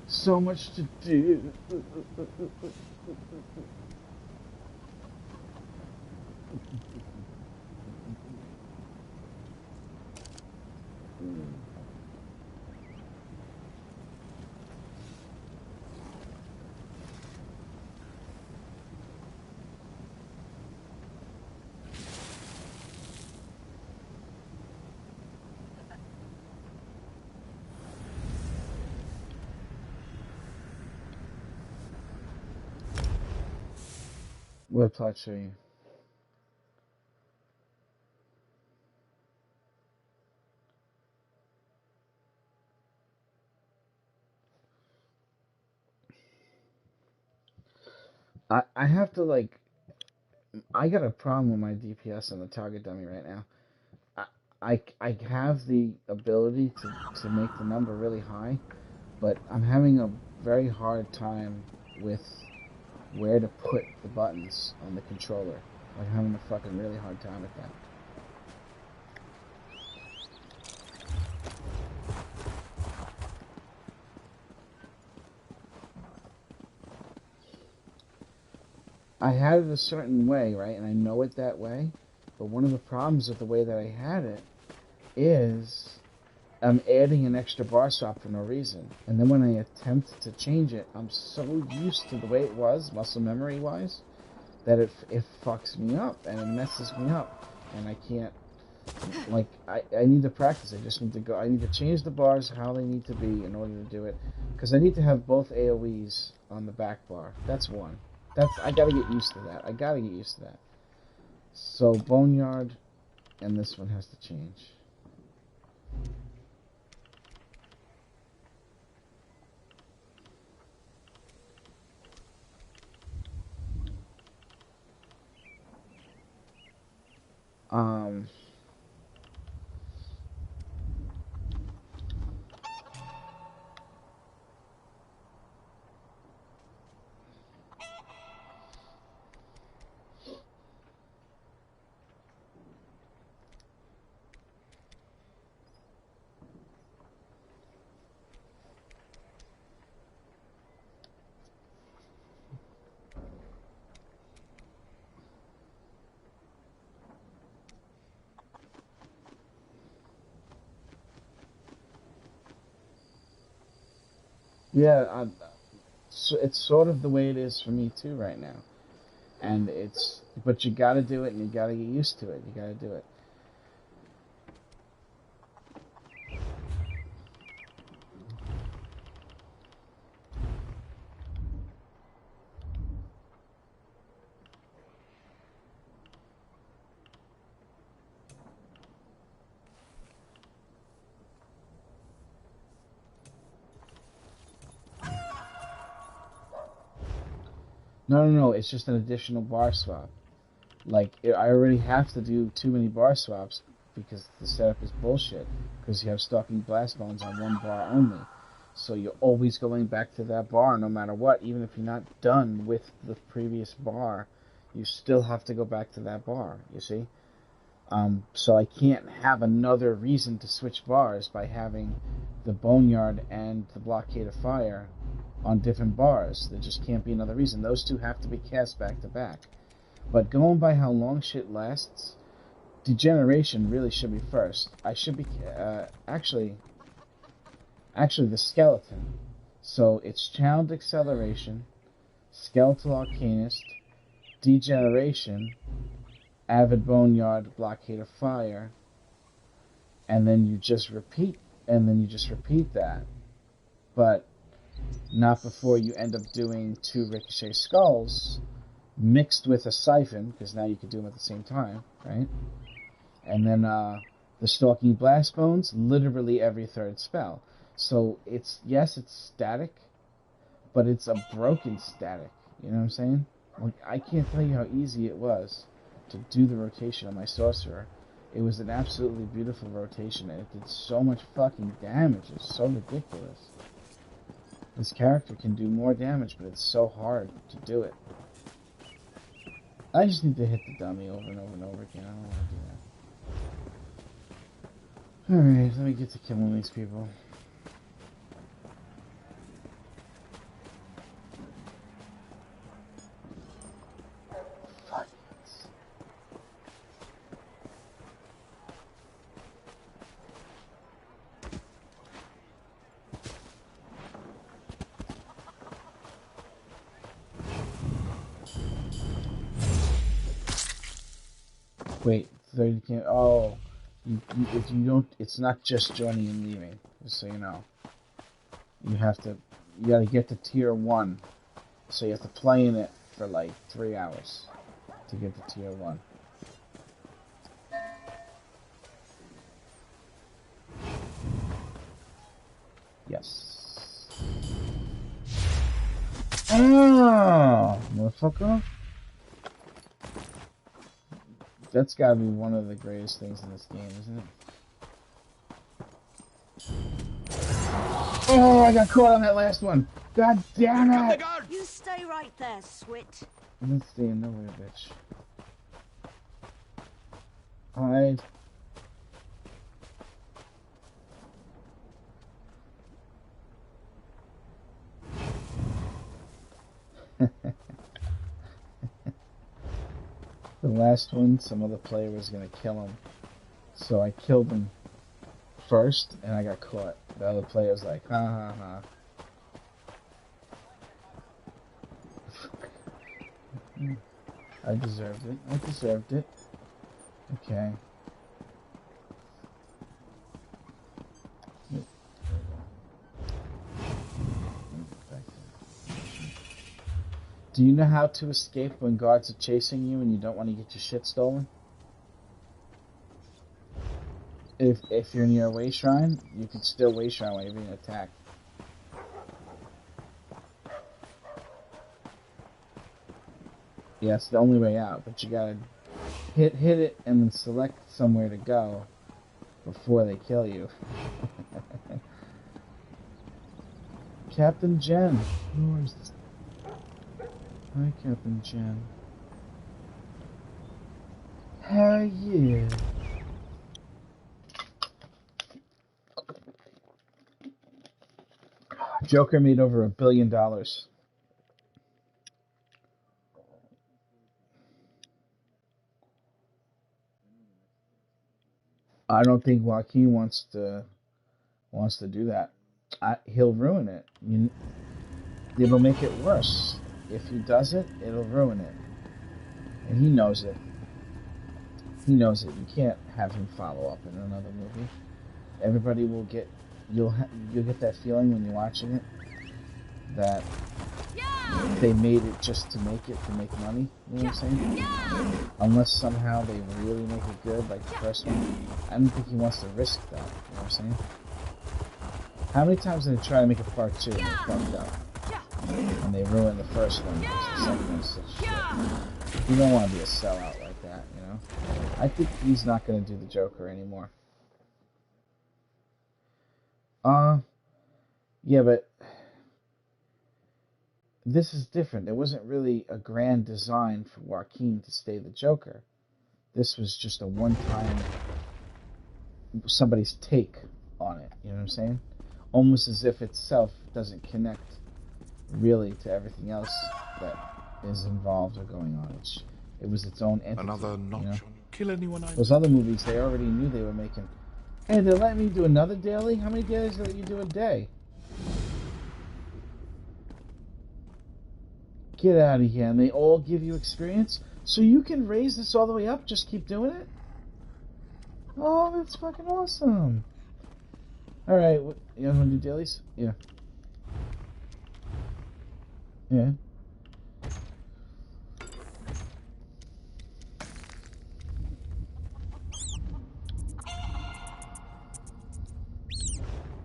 So much to do. What plot show you? I have to like, I got a problem with my DPS on the target dummy right now. I have the ability to make the number really high, but I'm having a very hard time with where to put the buttons on the controller. I'm having a fucking really hard time with that. I had it a certain way, right? And I know it that way. But one of the problems with the way that I had it is I'm adding an extra bar swap for no reason. And then when I attempt to change it, I'm so used to the way it was, muscle memory wise, that it fucks me up and it messes me up. And I can't, like, I need to practice. I just need to go, I need to change the bars how they need to be in order to do it. Because I need to have both AoEs on the back bar. That's one. I gotta get used to that. I gotta get used to that. So, Boneyard, and this one has to change. Yeah, it's sort of the way it is for me too right now. And but you got to do it, and you got to get used to it. You got to do it. No. It's just an additional bar swap. Like, I already have to do too many bar swaps because the setup is bullshit. Because you have Stalking Blast Bones on one bar only. So you're always going back to that bar no matter what. Even if you're not done with the previous bar, you still have to go back to that bar, you see? So I can't have another reason to switch bars by having the Boneyard and the Blockade of Fire on different bars. There just can't be another reason. Those two have to be cast back to back. But going by how long shit lasts, Degeneration really should be first. I should be actually the Skeleton. So it's Channeled Acceleration, Skeletal Arcanist, Degeneration, Avid Boneyard, Blockade of Fire, and then you just repeat that. But not before you end up doing 2 Ricochet Skulls mixed with a Siphon, because now you can do them at the same time, right? And then the Stalking Blast Bones, literally every third spell. So it's static, but it's a broken static. You know what I'm saying? Like, I can't tell you how easy it was to do the rotation on my Sorcerer. It was an absolutely beautiful rotation, and it did so much fucking damage. It's so ridiculous. This character can do more damage, but it's so hard to do it. I just need to hit the dummy over and over and over again. I don't want to do that. Alright, let me get to killing these people. Wait, 30 can't. Oh, if you don't, it's not just joining and leaving. Just so you know, you gotta get to tier 1. So you have to play in it for like 3 hours to get to tier 1. Yes. Oh, motherfucker. That's gotta be one of the greatest things in this game, isn't it? Oh, I got caught on that last one. God damn it! You stay right there, Swit. I'm not staying nowhere, bitch. Hide. The last one, some other player was gonna kill him. So I killed him first, and I got caught. The other player was like, ha ha ha. I deserved it. I deserved it. Okay. Do you know how to escape when guards are chasing you and you don't want to get your shit stolen? If you're near a way shrine, you can still way shrine while you're being attacked. Yeah, it's the only way out, but you gotta hit it and then select somewhere to go before they kill you. Captain Jen. Who is this? Hi, Captain Jen. Hell yeah. Joker made over $1 billion. I don't think Joaquin wants to do that. he'll ruin it. It'll make it worse. If he does it, it'll ruin it. And he knows it. He knows it. You can't have him follow up in another movie. Everybody will get... You'll get that feeling when you're watching it that they made it just to make money. You know what I'm saying? Unless somehow they really make it good, like the first one. I don't think he wants to risk that. You know what I'm saying? How many times did they try to make a part 2 and they fucked up? And they ruined the first one because the second one's such shit. You don't want to be a sellout like that, you know? I think he's not going to do the Joker anymore. Yeah, but this is different. It wasn't really a grand design for Joaquin to stay the Joker. This was just a one-time somebody's take on it. You know what I'm saying? Almost as if itself doesn't connect really to everything else that is involved or going on. It was its own entity. Another notch you know? on Kill Anyone I Those other movies, they already knew they were making. Hey, they're letting me do another daily? How many days do you do a day? Get out of here. And they all give you experience? So you can raise this all the way up? Just keep doing it? Oh, that's fucking awesome. Alright, you guys want to do dailies? Yeah. Yeah.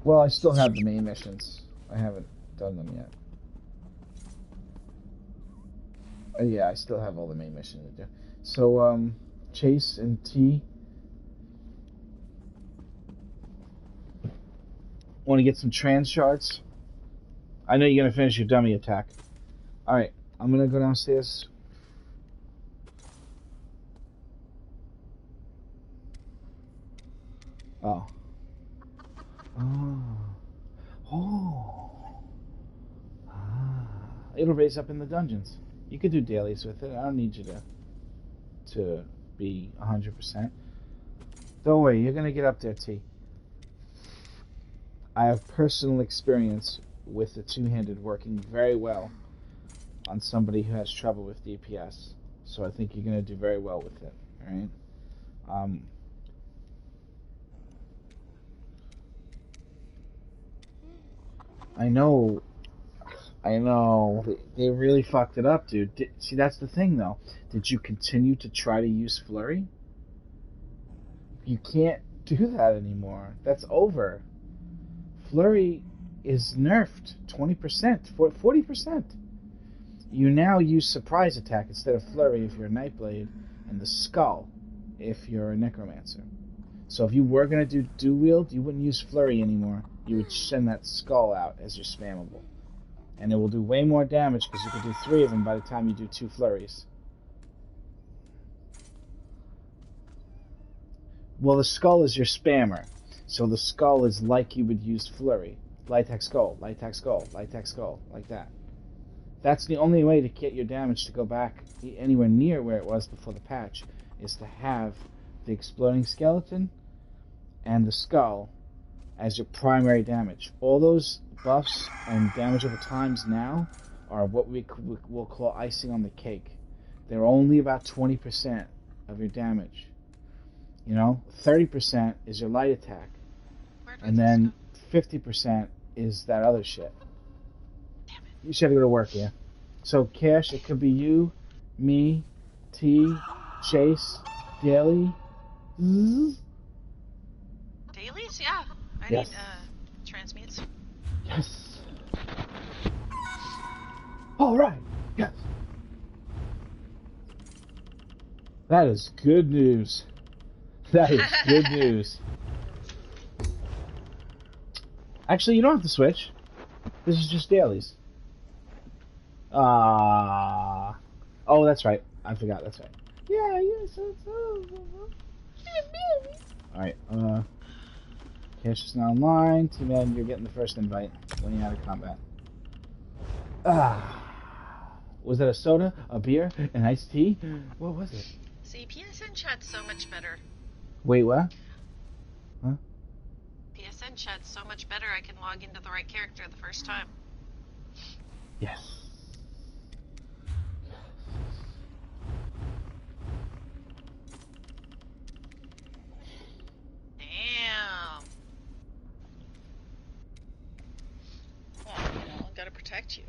Well, I still have the main missions. I haven't done them yet. Yeah, I still have all the main missions to do. So, Chase and T. Want to get some trans shards? I know you're going to finish your dummy attack. Alright, I'm going to go downstairs. Oh. It'll raise up in the dungeons. You could do dailies with it. I don't need you to be 100%. Don't worry, you're gonna get up there, T. I have personal experience with the two-handed working very well on somebody who has trouble with DPS. So I think you're gonna do very well with it. Alright? I know, they really fucked it up, dude. See, that's the thing, though. Did you continue to try to use Flurry? You can't do that anymore. That's over. Flurry is nerfed 20%, 40%. You now use Surprise Attack instead of Flurry if you're a Nightblade, and the Skull if you're a Necromancer. So if you were going to do Dual Wield, you wouldn't use Flurry anymore. You would send that Skull out as your spammable. And it will do way more damage because you can do 3 of them by the time you do 2 Flurries. Well, the Skull is your spammer. So the Skull is like you would use Flurry. Light Attack Skull, Light Attack Skull, Light Attack Skull, like that. That's the only way to get your damage to go back anywhere near where it was before the patch, is to have the Exploding Skeleton and the Skull as your primary damage. All those buffs and damage over times now are what we'll call icing on the cake. They're only about 20% of your damage. You know, 30% is your light attack, and then 50% is that other shit. You should have to go to work, yeah. So, Cash, it could be you, me, T, Chase, Daily. Dailies? Yeah. I Yes. need transmutes. Yes. All right. Yes. That is good news. That is good news. Actually, you don't have to switch. This is just dailies. Oh, that's right. I forgot. That's right. Yeah, yes. Alright, Cash is now online. T-Man, you're getting the first invite when you're out of combat. Was that a soda? A beer? An iced tea? What was it? See, PSN chat's so much better. Wait, what? Huh? PSN chat's so much better. I can log into the right character the first time. Yes. Damn. Well, gotta protect you.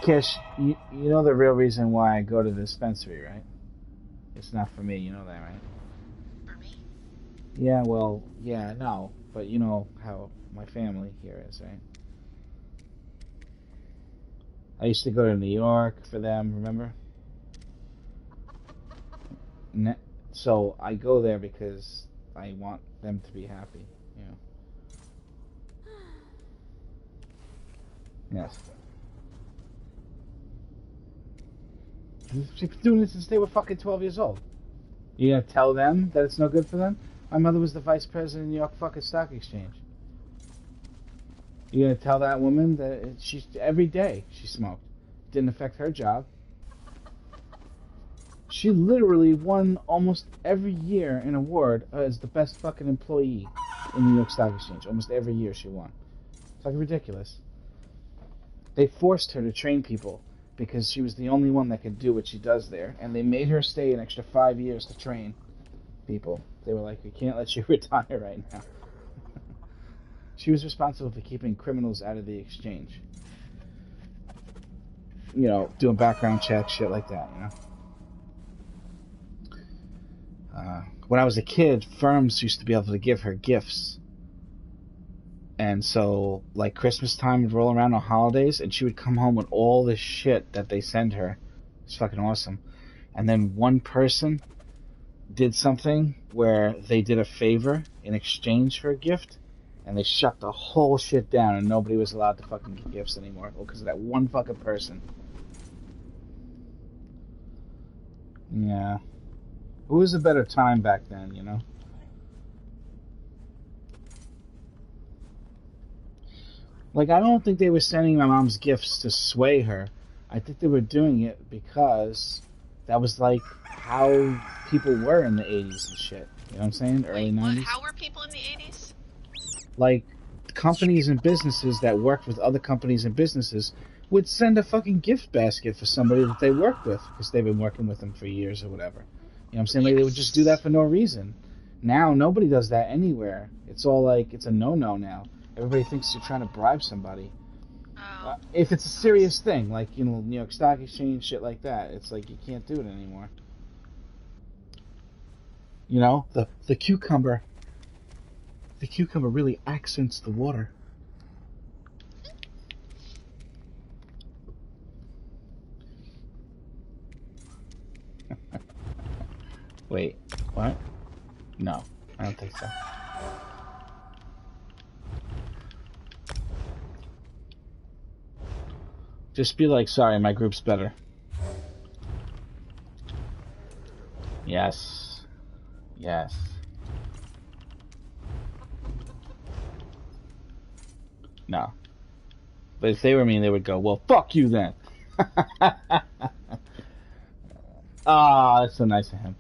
Kish, you know the real reason why I go to the dispensary, right? It's not for me, you know that, right? For me? Yeah, well, yeah, no, but you know how my family here is, right? I used to go to New York for them, remember? So I go there because I want them to be happy, you know? Yes. She's been doing this since they were fucking 12 years old. You gonna tell them that it's no good for them? My mother was the vice president of the New York fucking Stock Exchange. You gonna tell that woman that every day she smoked? Didn't affect her job. She literally won almost every year an award as the best fucking employee in the New York Stock Exchange. Almost every year she won. It's fucking ridiculous. They forced her to train people because she was the only one that could do what she does there, and they made her stay an extra 5 years to train people. They were like, we can't let you retire right now. She was responsible for keeping criminals out of the exchange. You know, doing background checks, shit like that, you know? When I was a kid, firms used to be able to give her gifts. And so, like, Christmas time would roll around on holidays, and she would come home with all this shit that they send her. It's fucking awesome. And then one person did something where they did a favor in exchange for a gift, and they shut the whole shit down, and nobody was allowed to fucking get gifts anymore because of that one fucking person. Yeah. It was a better time back then, you know? Like, I don't think they were sending my mom's gifts to sway her. I think they were doing it because that was, like, how people were in the 80s and shit. You know what I'm saying? Early 90s. How were people in the 80s? Like, companies and businesses that worked with other companies and businesses would send a fucking gift basket for somebody that they worked with because they've been working with them for years or whatever. You know what I'm saying? Like, they would just do that for no reason. Now, nobody does that anywhere. It's all like, it's a no-no now. Everybody thinks you're trying to bribe somebody. If it's a serious thing, like, you know, New York Stock Exchange, shit like that, it's like you can't do it anymore. You know, the cucumber really accents the water. Wait, what? No, I don't think so. Just be like, sorry, my group's better. Yes. Yes. No. But if they were mean, they would go, well, fuck you then. Ah, that's so nice of him.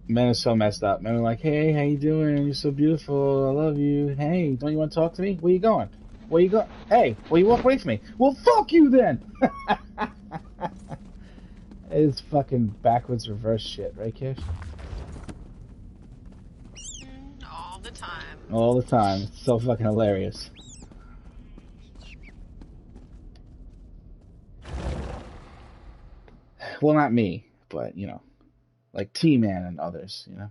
Men are so messed up. Men are like, hey, how you doing? You're so beautiful. I love you. Hey, don't you want to talk to me? Where you going? Where you go? Hey, will you walk away from me? Well, fuck you then! It's fucking backwards reverse shit, right, Kish? All the time. All the time. It's so fucking hilarious. Well, not me, but, you know. Like T-Man and others, you know?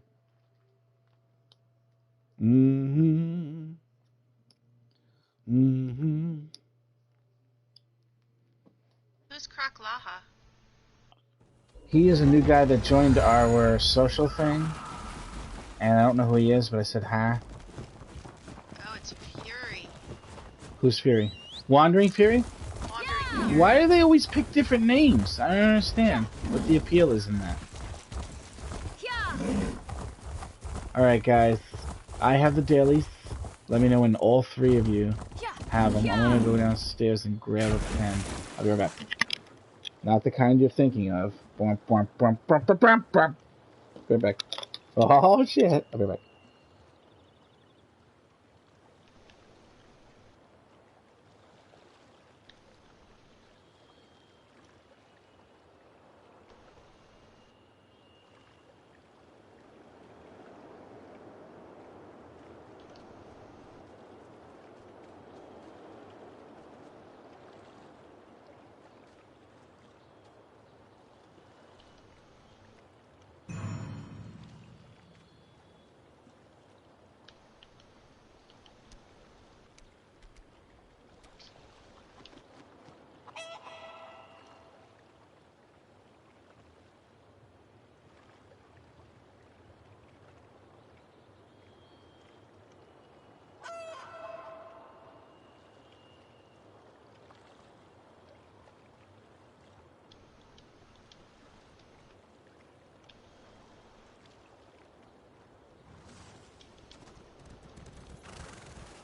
Mm-hmm. Mm-hmm. Who's Croc Laha? He is a new guy that joined our social thing. And I don't know who he is, but I said hi. Oh, it's Fury. Who's Fury? Wandering Fury? Wandering Fury. Why do they always pick different names? I don't understand what the appeal is in that. Alright, guys. I have the dailies. Let me know when all three of you have them. I'm gonna go downstairs and grab a pen. I'll be right back. Not the kind you're thinking of. Bwomp, bwomp, bwomp, bwomp, bwomp, bwomp, bwomp. Be right back. Oh, shit. I'll be right back.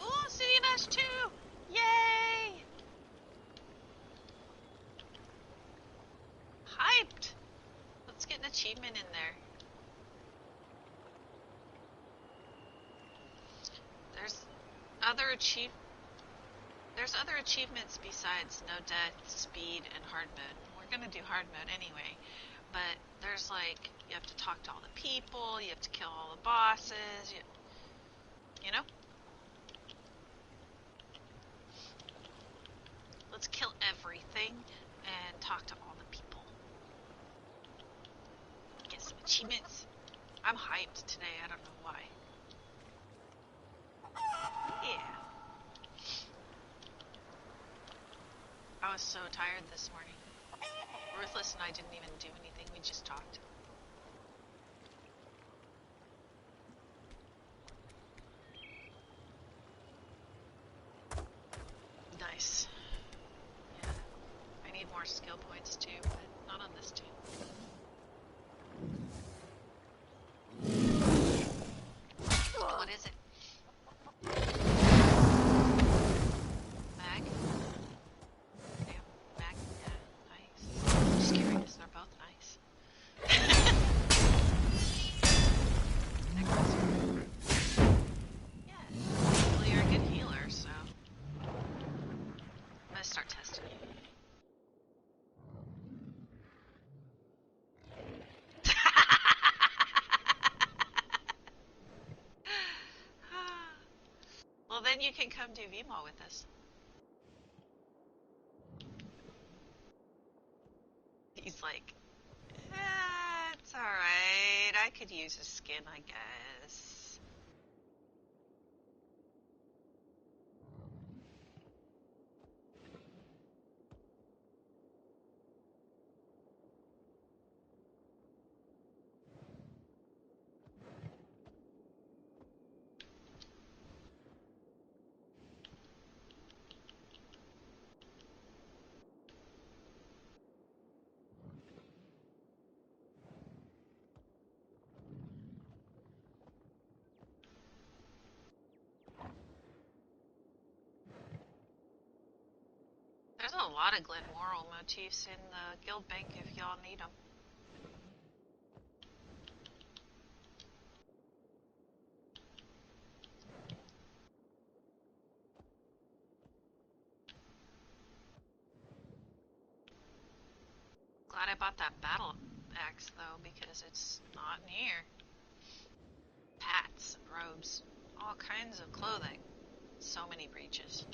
Ooh, City of Ash 2! Yay! Hyped! Let's get an achievement in there. There's other achievements besides no death, speed, and hard mode. We're gonna do hard mode anyway, but there's like you have to talk to all the people, you have to kill all the bosses, you know? Let's kill everything and talk to all the people. Get some achievements. I'm hyped today, I don't know why. Yeah. I was so tired this morning. Ruthless and I didn't even do anything, we just talked. Nice. Yeah. I need more skill points too, but not on this team. What is it? Mag? Damn, Mag? Yeah, nice. I'm just curious, they're both nice. Yeah, well, you're a good healer, so I'm gonna start testing you. Well, then you can come do VMO with us. He's like, it's alright. I could use a skin, I guess. There's a lot of Glenmoral motifs in the guild bank if y'all need them. Glad I bought that battle axe though, because it's not near. Hats, robes, all kinds of clothing. So many breeches.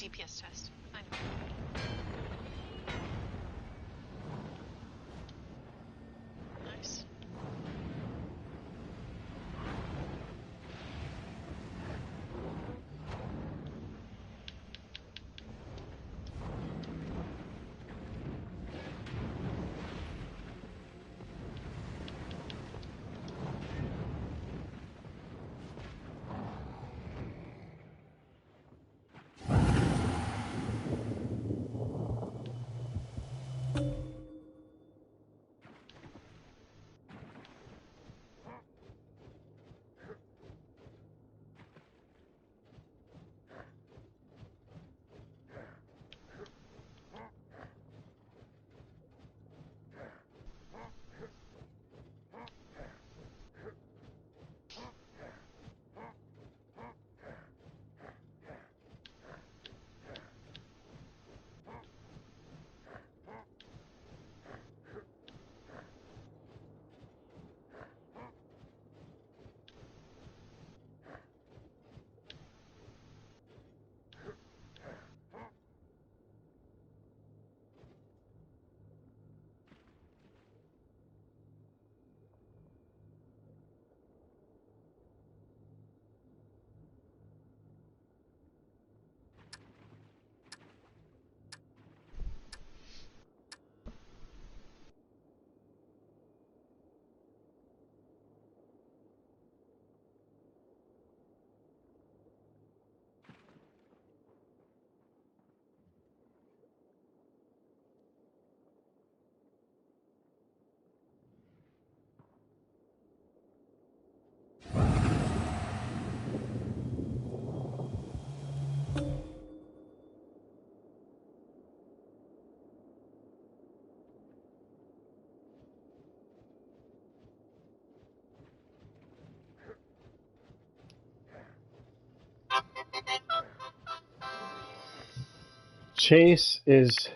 GPS test. I know. Nice. Chase is